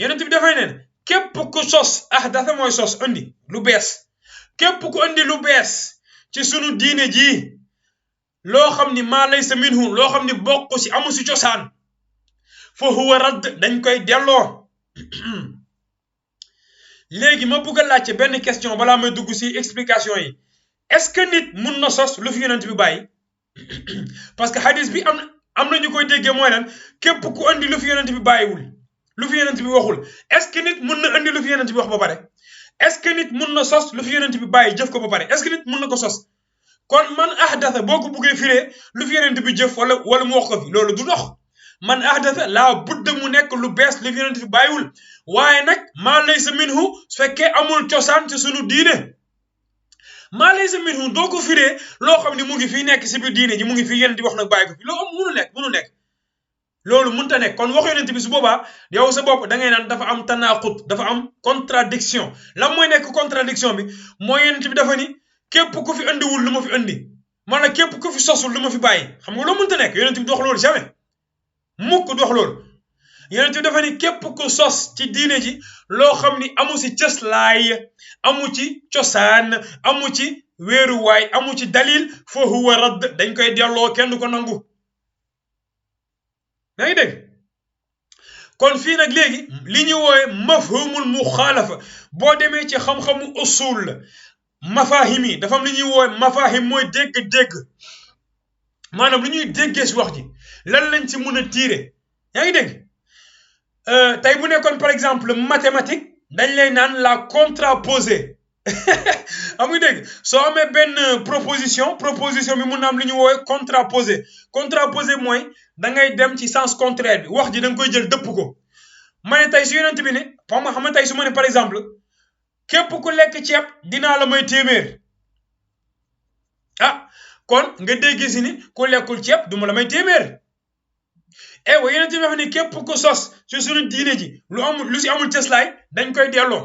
Yonent bi dafay neen képp ku sos ahdatha mooy sos andi lu bees képp ku andi lu bees ci sunu diine ji loo xam ni maa laysa minhu loo xam ni bokk si amu si cosaan fa huwa radd dañ koy delloo léegi ma bëgg a laajte benn question balaa may dugg si explication yi est-ce que nit mun na sos lu fi Yonent bi bàyyi parce que hadis bi am na ñu koy déggee mooy lan képp ku andi lu fi Yonent bi bàyyiwul lu fi Yonent bi waxul est-ce que nit mun na andi lu fi Yonent bi wax ba pare est-ce que nit mun na sos lu fi Yonent bi bàyyi jëf ko ba pare est-ce que nit mun na ko sos kon man ahdatha boo ko buggee firee lu fi Yonent bi jëf wala mu wax ko fi loolu du dox man ahdatha laa budda mu nekk lu bees lu fi Yonent bi bàyyiwul waaye nag maa laysa minhu su fekkee amul cosaan ci sunu diine maa laysa minhu doo ko firee loo xam ne mu ngi fii nekk si biir diine ji mu ngi fii Yonent bi wax nag bàyyi ko fi loolu munu nekk loolu mënta nekk kon wax Yonent bi su boobaa yow sa bopp da ngay naan dafa am tanaqut dafa am contradiction lan mooy nekk contradiction bi mooy Yonent bi dafa ni képp ku fi andiwul lu ma fi andi maanaam képp ku fi sosul lu ma fi bàyyi xam nga loolu mënta nekk Yonent bi du wax loolu jamais mukk du wax loolu Yonent bi dafa ni képp ku sos ci diine ji loo xam ni amu ci cëslaay amu ci cosaan amu ci wéeruwaay amu ci dalil fa huwa radd dañ koy delloo kenn du ko nangu yaa ngi dégg kon fii nag léegi li ñu woowe mafhumul muxaalafa boo demee ci xam-xamu usul la mafahim yi dafa am li ñuy woowe mafahim mooy dégg-dégg maanaam lu ñuy déggee si wax ji lan lañ ci mën a tiire yaa ngi dégg tey bu nekkoon par exemple mathématique dañ lay naan la contraposée am nga dégg soo amee benn proposition bi mun na am li ñu woowe contraposé mooy da ngay dem ci sens contraire bi wax ji da nga koy jël dëpp ko ma ne tey su Yonent bi ne xam nga tey su ma ne par exemple képp ku lekk ceeb dinaa la may téeméer kon nga dégg si ni ku lekkul ceeb du ma la may téeméer wa Yonent bi wax ni képp ku sos ci suñu diine ji lu si amul cëslaay dañ koy delloo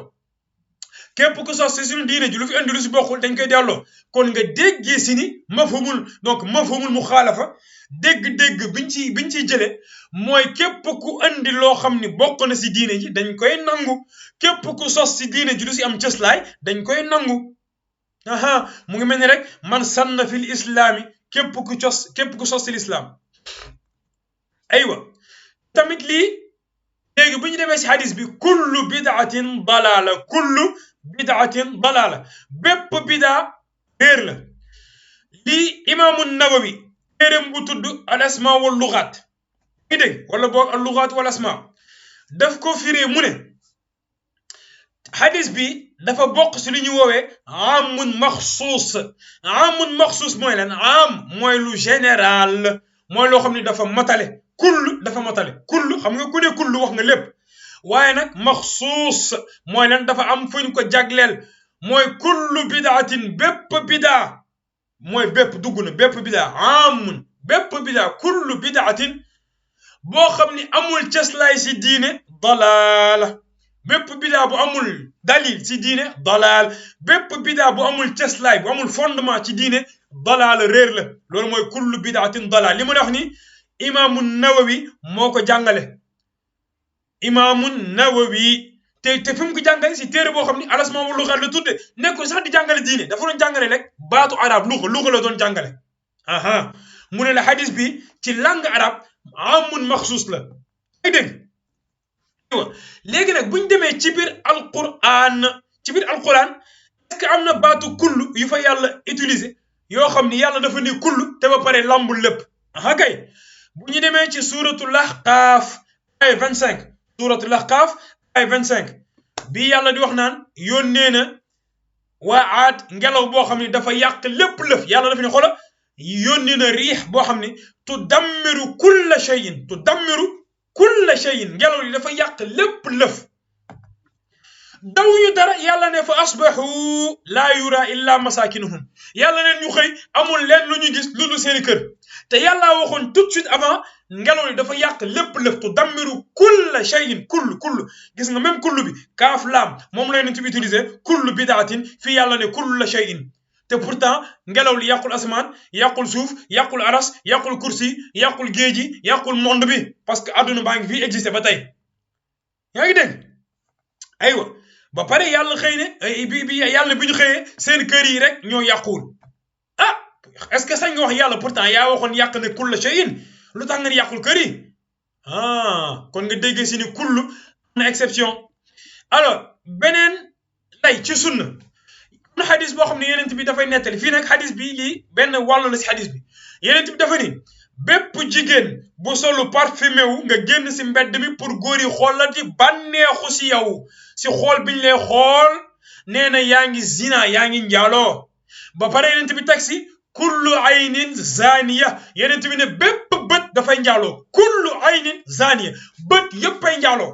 képp ku sos ci suñu diine ji lu fi andi lu si bokkul dañ koy delloo kon nga déggee si ni mafhumul muxaalafa dégg-dégg biñ ciy jëlee mooy képp ku andi loo xam ni bokk na si diine ji dañ koy nangu képp ku sos si diine ji lu si am cëslaay dañ koy nangu mu ngi mel ni rek man sanna fil islaami képp ku sos si lislaam aywa tamit lii léegi bu ñu demee si hadis bi kullu bid'atin dalaala bépp bidaa réer la lii imaamu Nawawi téereem bu tudd al asma wal lugaat ngi dégg wala boog al lugaat wal asma daf ko firee mu ne hadis bi dafa bokk si li ñu woowee amun maxsuus mooy lan mooy lu général mooy loo xam ne dafa matale kull xam nga ku ne kull wax nga lépp waaye nag maxsuus mooy lan dafa am fu ñu ko jagleel mooy kullu bidaatin bépp bidaa mooy bépp dugg na bépp bidaa kullu bidaatin boo xam ni amul cëslaay si diine dalaala bépp bidaa bu amul dalil ci diine dalaal bépp bidaa bu amul cëslaay bu amul fondement ci diine dalaal réer la loolu mooy kullu bidaatin dalaal li ma wax ni imaamu Nawawi moo ko jàngale imaamu Nawawi te fi mu ko jàngale si téere boo xam ni al asma wal lugaat la tudde nekkul sax di jàngale diine dafa doon jàngale rek baatu arab luga la doon jàngale mu ne la hadis bi ci langue arabe amun maxsuus la ay dégg léegi nag buñ demee ci biir alquran est-ce que am na baatu kullu yu fa yàlla utiliser yoo xam ni yàlla dafa ni kullu te ba pare lambul lépp kay bu ñu demee ci suuratul Ahqaaf ay 25 suuratul Ahqaaf ay 25 bi yàlla di wax naan yónnee na waa Aad ngelaw boo xam ne dafa yàq lépp lëf yàlla dafa ne xola yónnee na riix boo xam ne tudammiru kulla shay'in ngelaw li dafa yàq lépp lëf dawuñu dara yàlla ne fa asbahu laa yura illa masakinuhum yàlla neen ñu xëy amul leen lu ñu gis lu dul seeni kër te yàlla waxoon tout de suite avant ngelaw li dafa yàq lépp lëf tudammiru kulla shay'in kull gis nga même kull bi kaaf laam moom lay nañ ci utiliser kullu bidaatin fii yàlla ne kulla shay'in te pourtant ngelaw li yàqul asamaan yàqul suuf yàqul aras yàqul kursi yàqul géeji yàqul monde bi parce que adduna baa ngi fii existé ba tey yaa ngi dégg aywa ba pare yàlla xëy ne bi yàlla bi ñu xëyee seen kër yi rek ñoo yàquwul ah est-ce que sañ nga wax yàlla pourtant yaa waxoon yàq ne kulla shay'in lu tax nga ne yàqul kër yi kon nga déggee si ni kullu na exception alors beneen lay ci sunna na xadis boo xam ne yenent bi dafay nettali fii nag xadis bi lii benn wàllu la si xadis bi yenent bi dafa ni bépp jigéen bu solu parfumé wu nga génn si mbedd mi pour góor yi xoolati bànneexu si yow si xool biñ lay xool nee na yaa ngi zina yaa ngi njaaloo ba pare yenent bi teg si kullu aynin zaniya yenent bi ne bépp bët dafay njaaloo kullu aynin zaniya bët yëpp ay njaaloo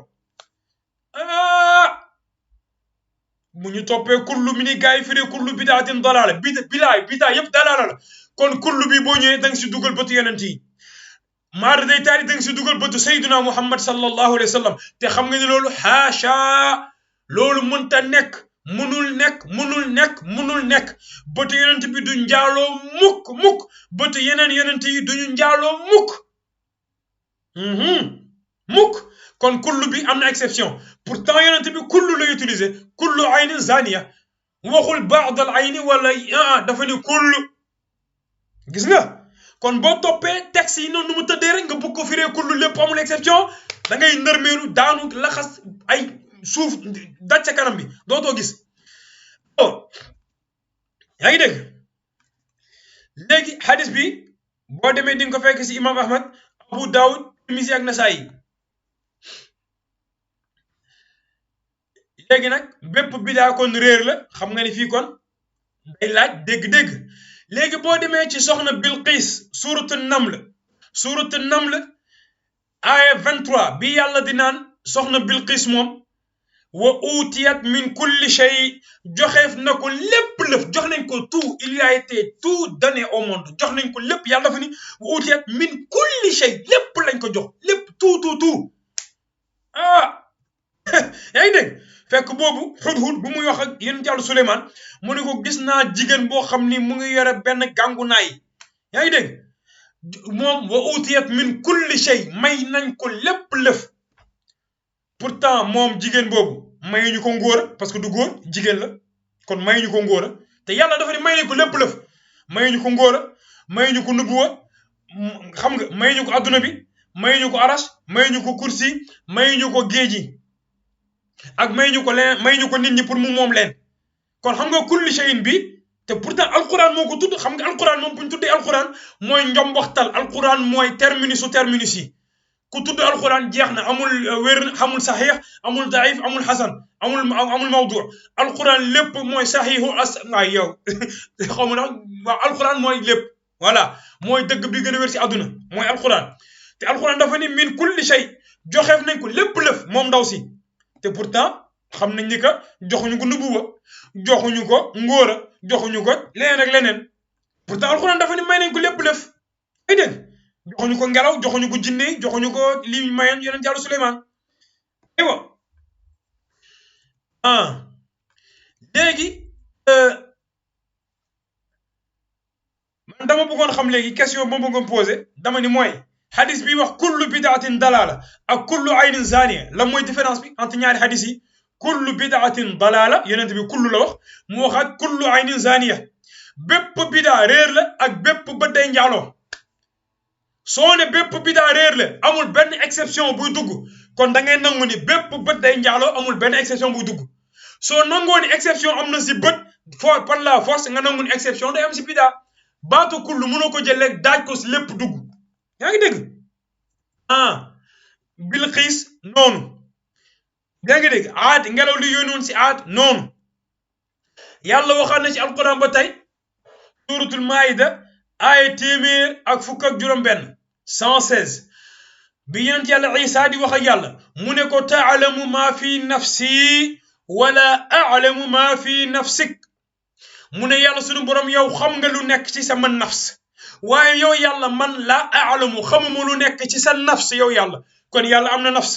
bu ñu toppee kullu mi ni gars yi firee kullu bidaatin dalaala bidaa yëpp dalaala la kon kullu bi boo ñëwee da nga si dugal bëtu yonent yi maar day taali da nga si dugal bëtu sayduna muhammad sallallahu alayhi wa sallam te xam nga ni loolu haasha loolu mënta nekk munul nekk bëtu yonent bi du njaaloo mukk bëtu yeneen yonent yi duñu njaaloo mukk kon kullu bi am na exception pourtant yonent bi kullu lay utiliser kullu aynin zaniya waxul baad al ayni wala dafa ni kullu gis nga kon boo toppee texte yi noonu nu mu tëddee rek nga bëgg ko firee kullu lépp amul exception da ngay nërmeelu daanu laxas ay suuf daj ca kanam bi dootoo gis yaa ngi dégg léegi hadis bi boo demee di nga ko fekk si imam ahmad abu daawud tirmisi ak nasaayi léegi nag bépp bidaa kon réer la xam nga ni fii kon day laaj dégg-dégg léegi boo demee ci soxna Bilqis suuratu naml aaya 23 bi yàlla di naan soxna Bilqis moom wa utiyat min kulli shay joxeef na ko lépp lëf jox nañ ko tout il y a été tout donné au monde jox nañ ko lépp yàlla dafa ni wa utiyat min kulli shay lépp lañ ko jox lépp tout yaa ngi dégg fekk boobu Hudhud bu muy wax ak yéen jàllu Suleymaan mu ne ko gis naa jigéen boo xam ni mu ngi yore benn gàngu naay yaa ngi dégg moom wa utiyat min kulli shay may nañ ko lépp lëf pourtant moom jigéen boobu mayuñu ko ngóora parce que du góor jigéen la kon mayuñu ko ngóora te yàlla dafa ne may nañ ko lépp lëf mayuñu ko ngóora mayuñu ko nubuwa xam nga mayuñu ko adduna bi mayuñu ko arash mayuñu ko kursi mayuñu ko géeji ak mayuñu ko nit ñi pour mu moom leen kon xam nga kulli shay'in bi te pourtant alquran moo ko tudd xam nga alquran moom bu ñu tuddee alquran mooy njomboxtal alquran mooy terminus yi ku tudd alquran jeex na amul wér amul saxiix amul daif amul xasan amul mawdu alquran lépp mooy saxiixu waay yow xaw ma nag waaw alquran mooy lépp voilà mooy dëgg bi gën a wér si àdduna mooy alquran te alquran dafa ni min kulli shay joxeef nañ ko lépp lëf moom ndaw si te pourtant xam nañ ni que joxuñu ko nubuwa joxuñu ko ngóora joxuñu ko leneen ak leneen pourtant alquran dafa ni may nañ ko lépp lëf ay dégg joxuñu ko ngelaw joxuñu ko jinne joxuñu ko li mayoon yeneen jàllu Suleymaan aywa léegi man dama bëggoon xam léegi question ba ma bëggoon posé dama ni mooy hadis bi wax kullu bidaatin dalala ak kullu aynin zaniya la mooy différence bi entre ñaari hadis yi kullu bidaatin dalala yonent bi kullu la wax mu waxaat kullu aynin zaniya bépp bidaa réer la ak bépp bët day njaaloo soo ne bépp bidaa réer la amul benn exception buy dugg kon da ngay nangu ni bépp bët day njaaloo amul benn exception buy dugg soo nangoo ni exception am na si bët par la force nga nangu ni exception day am si bidaa baatu kullu mënoo ko jël léegi daaj ko si lépp dugg yaa ngi dégg Bilqiis noonu yaa ngi dégg Aad ngelaw li yónnoon si Aad noonu yàlla waxaat na ci alquran ba tey suratul maida aaya téeméer ak fukk ak juróom-benn 116 bi yonent yàlla Isa di wax ak yàlla mu ne ko taalamu maa fi nafsi wala alamu maa fi nafsik mu ne yàlla sunu borom yow xam nga lu nekk ci sama nafs waaye yow yàlla man la alamu xamuma lu nekk ci sa nafs yow yàlla kon yàlla am na nafs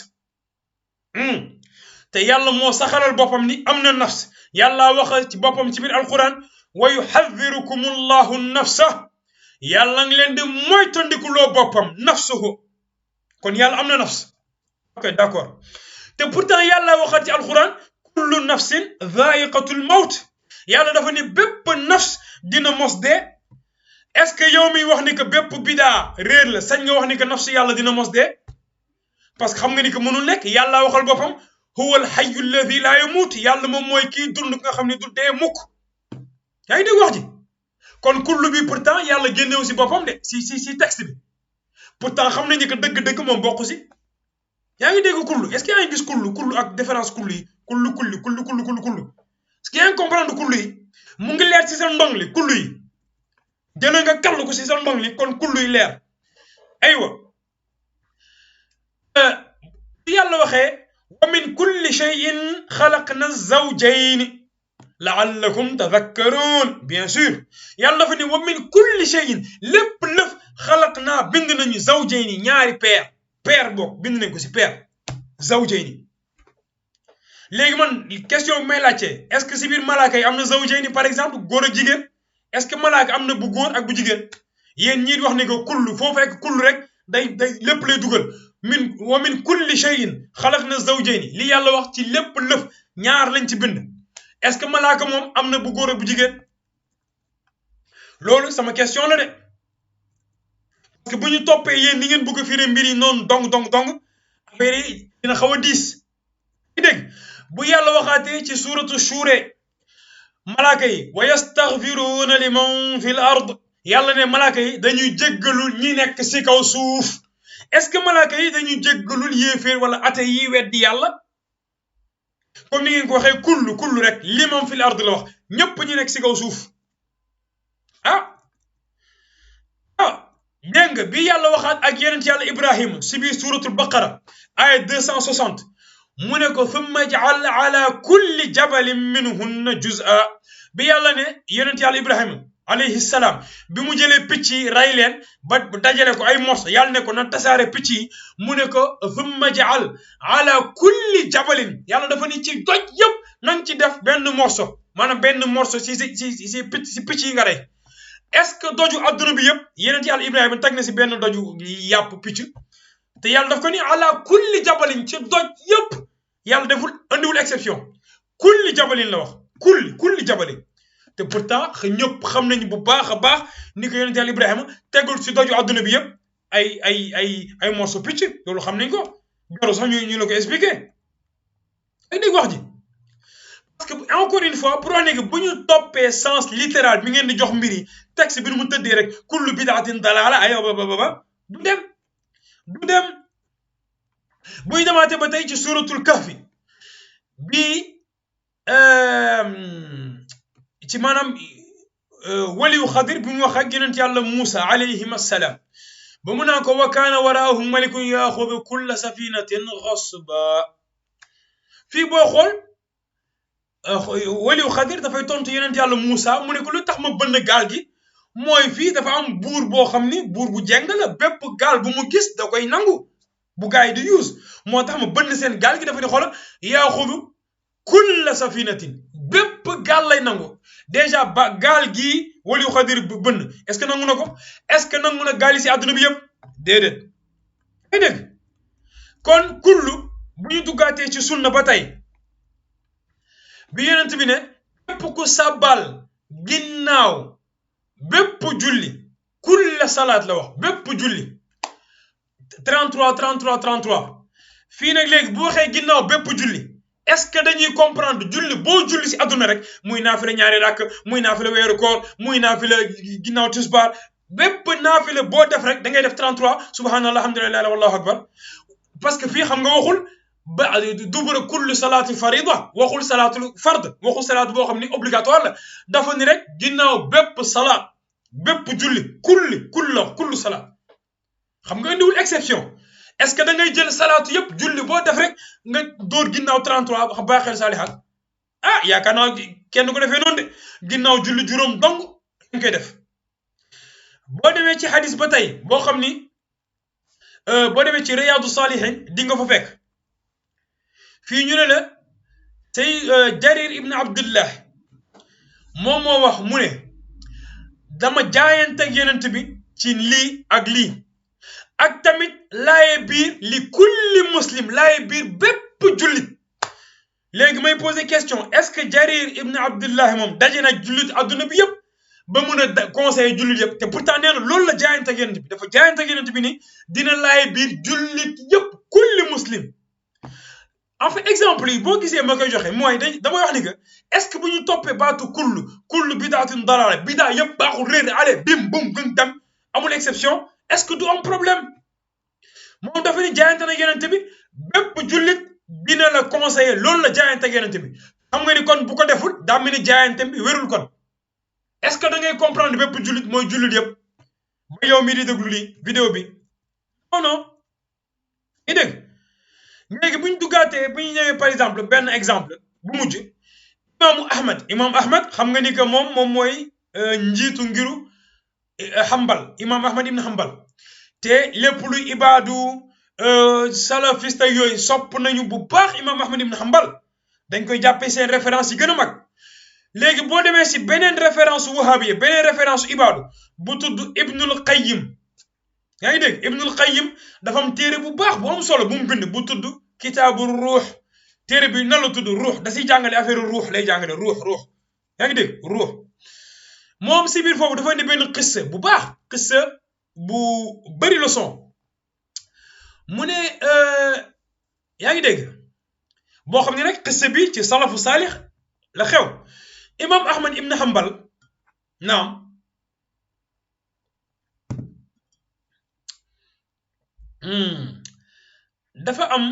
te yàlla moo saxalal boppam ni am na nafs yàlla wax ci boppam ci biir alquran wa yuhadhirukum allahu nafsa yàlla ngi leen di moytandikuloo boppam nafsuhu kon yàlla am na nafs ok d'accord te pourtant yàlla waxat ci alquran kullu nafsin dhaiqatul mawt yàlla dafa ni bépp nafs dina mos dee est-ce que yow mi wax ni que bépp bidaa réer la sañ nga wax ni que nafs yàlla dina mos dee parce que xam nga ni que mënul nekk yàlla waxal boppam huwa alhayyu alladi laa yamuut yàlla moom mooy kii dund nga xam ne du dee mukk yaa ngi dégg wax ji kon kullu bi pourtant yàlla génnewu si boppam de si texte bi pourtant xam nañu que dëgg-dëgg moom bokk si yaa ngi dégg kullu est-ce que yaa ngi gis kullu ak différence kullu yi kullu est-ce que yaa ngi comprendre kullu yi mu ngi leer si sa ndong li kullu yi jël nga kàll ko si sa ndong li kon kullu yi leer aywa yàlla waxee wa min kulli shay'in xalaqna zawjayni la'allakum tadhakkarun bien sûr yàlla dafa ni wa min kulli shay'in lépp lëf xalaqna bind nañu zawjayni ñaari paire boog bind nañ ko si paire zawjayni léegi man question bi may laajte est-ce que si biir malaaka yi am na zawjayni par exemple góor ak jigéen est-ce que malaaka am na bu góor ak bu jigéen yéen ñii wax ne ko kullu foo fekk kullu rek day lépp lay dugal wa min kulli shay'in xalaqna zawjayni li yàlla wax ci lépp lëf ñaar lañ ci bind est-ce que malaaka moom am na bu góor ak bu jigéen loolu sama question la de parce que bu ñu toppee yéen ni ngeen bëgg a firi mbir yi noonu dong affaire yi dina xaw a diis i dégg bu yàlla waxaatee ci suuratu Shuura malaaka yi wa yastaghfiruuna liman fi l ard yàlla ne malaaka yi dañuy jéggalul ñi nekk si kaw suuf est-ce que malaaka yi dañuy jéggalul yéeféer wala ate yi weddi yàlla comme ni ngeen ko waxee kullu rek liman fi l ard la wax ñëpp ñu nekk si kaw suuf dégg nga bi yàlla waxaat ak yonent yàlla Ibrahima si biir suuratul baqara aya 260 mu ne ko thumma ja'al ala kulli jabalin minhunna juz'a bi yàlla ne yonent yàlla Ibrahima alayhi salaam bi mu jëlee picc yi ray leen ba dajale ko ay morso yàlla ne ko na tasaare picc yi mu ne ko thumma ja'al ala kulli jabalin yàlla dafa ni ci doj yëpp nañ ci def benn morso maanaam benn morso si picc yi nga rey est-ce que doju adduna bi yëpp yonent yàlla Ibrahima teg na si benn doju yàpp picc te yàlla daf ko ni ala kulli jabalin ci doj yëpp yàlla deful andiwul exception kulli jabalin la wax kulli jabalin te pourtant ñëpp xam nañu bu baax a baax ni ko yonent yàlla Ibrahima tegul si doju adduna bi yëpp ay morceau picc loolu xam nañ ko jaro sax ñu la ko expliqué ay dégg wax ji parce que encore une fois pour wax que bu ñu toppee sens littéral bi ngeen di jox mbir yi texte bi nu mu tëddee rek kullu bid'atin dalaala ay ba du dem buy demaate ba tey ci suratul kahfi bi ci maanaam waliyu xadir bi mu wax ak yonent yàlla Muusa alayhim assalaam ba mu naan ko wa kaana waraahum malikun yaxudu kulla safinatin xasba fii boo xool waliyu xadir dafay tontu yonent yàlla Muusa mu ne ko lu tax ma bënn gaal gi mooy fii dafa am buur boo xam ni buur bu jeng la bépp gaal bu mu gis da koy nangu bu gaay yi di use moo tax ma bënn seen gaal gi dafa di xoolal yaxudu kulla safinatin bépp gaal lay nangu déjà ba gaal gii waliyu xadir bënn est-ce que nangu na ko est-ce que nangu na gaal yi si àdduna bi yëpp déedéet ay dégg kon kullu bu ñu duggaatee ci sunna ba tey bi yonent bi ne bépp ku sàbbal ginnaaw bépp julli kulla salaat la wax bépp julli 33 fii nag léegi bu waxee ginnaaw bépp julli est-ce que dañuy comprendre julli boo julli si àdduna rek muy naafila ñaari rakk muy naafila weeru koor muy naafila ginnaaw tisbaar bépp naafila boo def rek da ngay def 33 subhanallah alhamdulillah wallahu akbar parce que fii xam nga waxul ba dubura kulli salaati farida waxul salaatul fard waxul salaat boo xam ni obligatoire la dafa ni rek ginnaaw bépp salaat bépp julli kullu salaat xam nga indiwul exception est-ce que da ngay jël salaatu yëpp julli boo def rek nga dóor ginnaaw 33 baaxeel saalihaat yaakaar naa kenn ko defee noonu de ginnaaw julli juróom dong ñu koy def boo demee ci hadis ba tey boo xam ni boo demee ci Riyadu Salihin di nga fa fekk fii ñu ne la tey Jarir ibn Abdullah moom moo wax mu ne dama jaayante ak yonent bi ci lii ak lii ak tamit laaye biir li kulli muslim laaye biir bépp jullit léegi may poser question est-ce que Jarir ibn Abdullah moom daje na jullit adduna bi yëpp ba mun a conseiller jullit yëpp te pourtant nee na loolu la jaayante ak yonent bi dafa jaayante ak yonent bi ni dina laaye biir jullit yëpp kulli muslim en fait exemple yi boo gisee ma koy joxe mooy damay wax ni que est-ce que bu ñu toppee baatu kullu bidaatin dalaala bidaa yëpp baaxul réer allez bim bum gën dem amul exception est-ce que du am problème moom dafa ni jaayante na yonent bi bépp jullit dina la conseiller loolu la jaayante ak yonent bi xam nga ni kon bu ko deful daa mel ni jaayante bi wérul kon est-ce que da ngay comprendre bépp jullit mooy jullit yëpp ba yow mii di déglu lii vidéo bi non i dégg léegi bu ñu duggaatee bu ñu ñëwee par exemple benn exemple bu mujj imam ahmad xam nga ni que moom mooy njiitu ngiru imam ahmad ibn Hanbal te lépp luy ibaadu salafiste yooyu sopp nañu bu baax imam ahmad ibn Hanbal dañ koy jàppee seen référence yi gën a mag léegi boo demee si beneen référence wahabiya beneen référence ibaadu bu tudd ibnul qayyim yaa ngi dégg ibnul qayyim dafa am téere bu baax bu am solo bu mu bind bu tudd kitaabu ruux téere bi nan la tudd ruux da siy jàngale affaire ruux lay jàngale ruux yaa ngi dégg ruux moom si biir foofu dafa indi benn qissa bu baax qissa bu bëri leçon mu ne yaa ngi dégg boo xam ne rek qissa bi ci salafu saalix la xew imam ahmad ibn Hanbal naam dafa am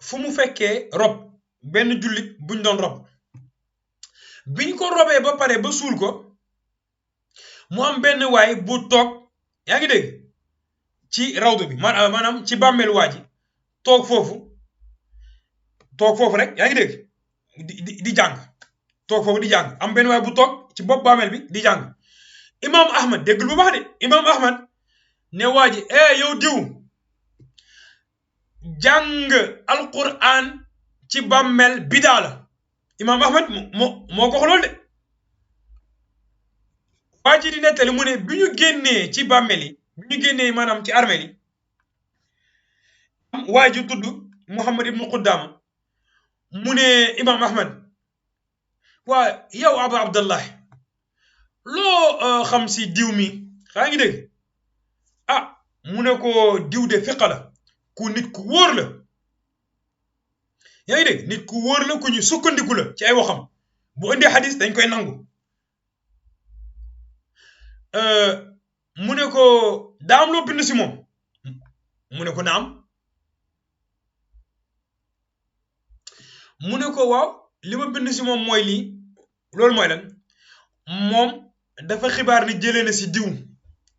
fu mu fekkee rob benn jullit buñ doon rob biñ ko robee ba pare ba suul ko mu am benn waay bu toog yaa ngi dégg ci rawdu bi maanaam ci bàmmeelu waa ji toog foofu rek yaa ngi dégg di jàng toog foofu di jàng am benn waay bu toog ci bopp bàmmeel bi di jàng imam ahmad déggul bu baax de imam ahmad ne waa ji yow diw jàng alquran ci bàmmeel bidaa la imam ahmad moo ko xoolool de waa ji di nettali mu ne bi ñu génnee ci bàmmeel yi bi ñu génnee maanaam ci armeel yi waa ji tudd muhammad ibnu quddama mu ne imam ahmad waa yow abu abdallah loo xam si diw mi xaa ngi dégg mu ne ko diw de fiqa la ku nit ku wóor la yaa ngi dégg nit ku wóor la ku ñu sukkandiku la ci ay waxam bu indee xadis dañ koy nangu mu ne ko daa am loo bind si moom mu ne ko naam mu ne ko waaw li ma bind si moom mooy lii loolu mooy lan moom dafa xibaar ni jëlee na si diw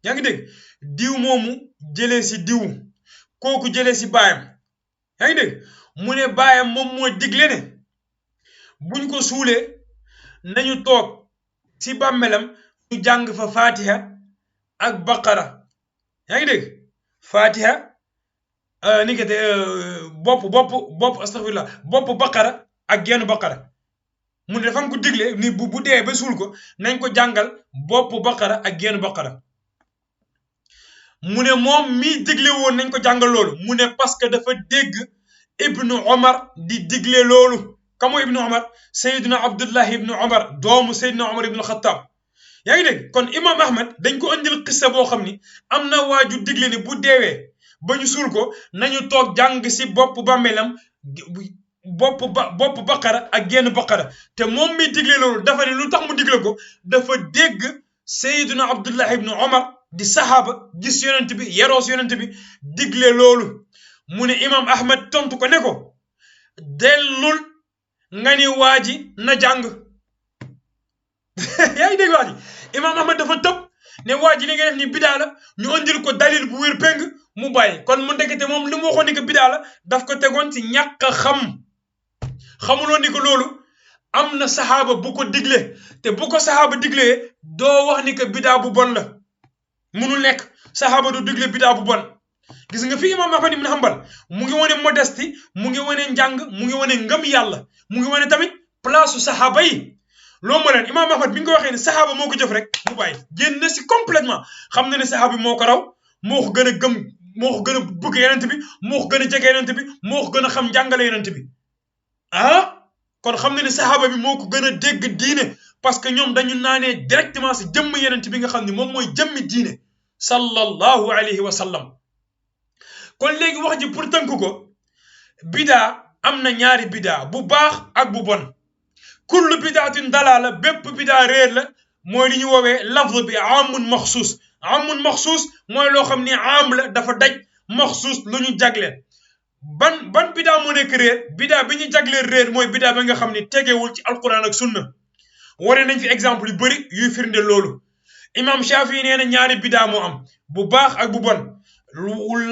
yaa ngi dégg diw moomu jëlee si diw kooku jëlee si baayam yaa ngi dégg mu ne baayam moom moo digle ne buñ ko suulee nañu toog si bàmmeelam ñu jàng fa fatiha ak baqara yaa ngi dégg fatiha ni ko te bopp astaghfirullah bopp baqara ak genn baqara mu ne dafa nga ko digle ni bu dee ba suul ko nañ ko jàngal bopp baqara ak genn baqara mu ne moom mii digle woon nañ ko jàngal loolu mu ne parce que dafa dégg ibnu omar di digle loolu kamo ibnu omar sayyiduna abdullah ibnu omar doomu sayyiduna omar ibnu xattaab yaa ngi dégg kon imam ahmad dañ ko andil xissa boo xam ni am na waaju digle ni bu deewee ba ñu suul ko nañu toog jàng si bopp bàmmeelam bopp baqara ak genn baqara te moom mi digle loolu dafa ne lu tax mu digle ko dafa dégg sayyiduna abdullah ibnu omar di saxaaba gis yonent bi yaroos yonent bi digle loolu mu ne imam ahmad tontu ko ne ko dellul nga ni waa ji na jàng yaa ngi dégg waa ji imam ahmad dafa tëb ne waa ji li nga def ni bidaa la ñu andil ko dalil bu wér péng mu bàyyi kon mu ndekete moom li mu waxoon ni ko bidaa la daf ko tegoon ci ñàkk a xam xamuloon ni ko loolu am na saxaaba bu ko digle te bu ko saxaaba diglee doo wax ni que bidaa bu bon la munul nekk saxaaba du digle bidaa bu bon gis nga fi imam ahmad ibn hanbal mu ngi wane modestie mu ngi wane njàng mu ngi wane ngëm yàlla mu ngi wane tamit place saxaaba yi loo ma leen imam ahmad bi nga ko waxee ne saxaaba moo ko jëf rek mu bàyyi génn na si complètement xam na ne saxaaba bi moo ko raw moo ko gën a gëm moo ko gën a bëgg yonent bi moo ko gën a jege yonent bi moo ko gën a xam njàngale yonent bi ah kon xam na ne saxaaba bi moo ko gën a dégg diine parce que ñoom dañu naanee directement si jëmm yonent bi nga xam ne moom mooy jëmmi diine sallallahu alayhi wa sallam kon léegi wax ji pour tënk ko bidaa am na ñaari bidaa bu baax ak bu bon kullu bidaatin dalaala bépp bidaa réer la mooy li ñu woowee lafz bi amun maxsuus mooy loo xam ni am la dafa daj maxsuus lu ñu jagleel ban bidaa moo nekk réer bidaa bi ñu jagleel réer mooy bidaa ba nga xam ni tegewul ci alquran ak sunna wane nañ fi exemple yu bëri yuy firnde loolu imam Shafii nee na ñaari bidaa moo am bu baax ak bu bon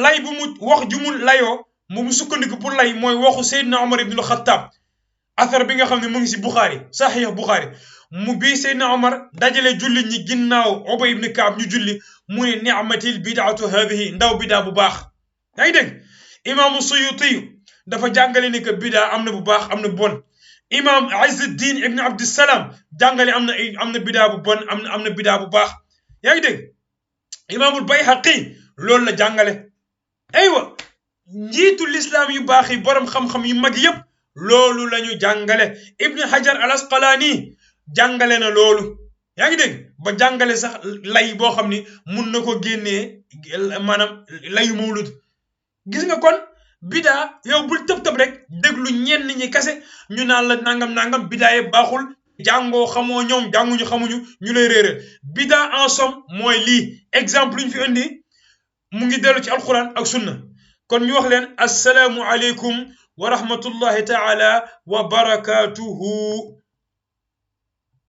lay bu mu wax ju mu layoo mu sukkandiku pour lay mooy waxu Seydina Omar ibnul Xattaab athar bi nga xam ne mu ngi si Buxaari saxiix Buxaari mu bii Seydina Omar dajale julli ñi ginnaaw Ubay ibn Kaab ñu julli mu ne ni'matil bidaatu haadihi ndaw bidaa bu baax yaa ngi dégg imaamu Suyuti dafa jàngale ni que bidaa am na bu baax am na bu bon imam Izzuddin ibn Abdissalaam jàngale am na bidaa bu bon am na bidaa bu baax yaa ngi dégg imaamul Bayhaqi loolu la jàngale aywa njiitu lislaam yu baax yi borom xam-xam yu mag yëpp loolu la ñu jàngale ibn Hajar al Asqalaani jàngale na loolu yaa ngi dégg ba jàngale sax lay boo xam ni mun na ko génnee maanaam layu mawlud gis nga kon bidaa yow bul tëb rek déglu ñenn ñi kase ñu naan la nangam bidaa yi baaxul jàngoo xamoo ñoom jànguñu xamuñu ñu lay réeral bidaa en somme mooy lii exemple ñu fi indi mu ngi dellu ci alquran ak sunna kon ñu wax leen assalaamu aleykum wa rahmatullahi taala wa barakatuhu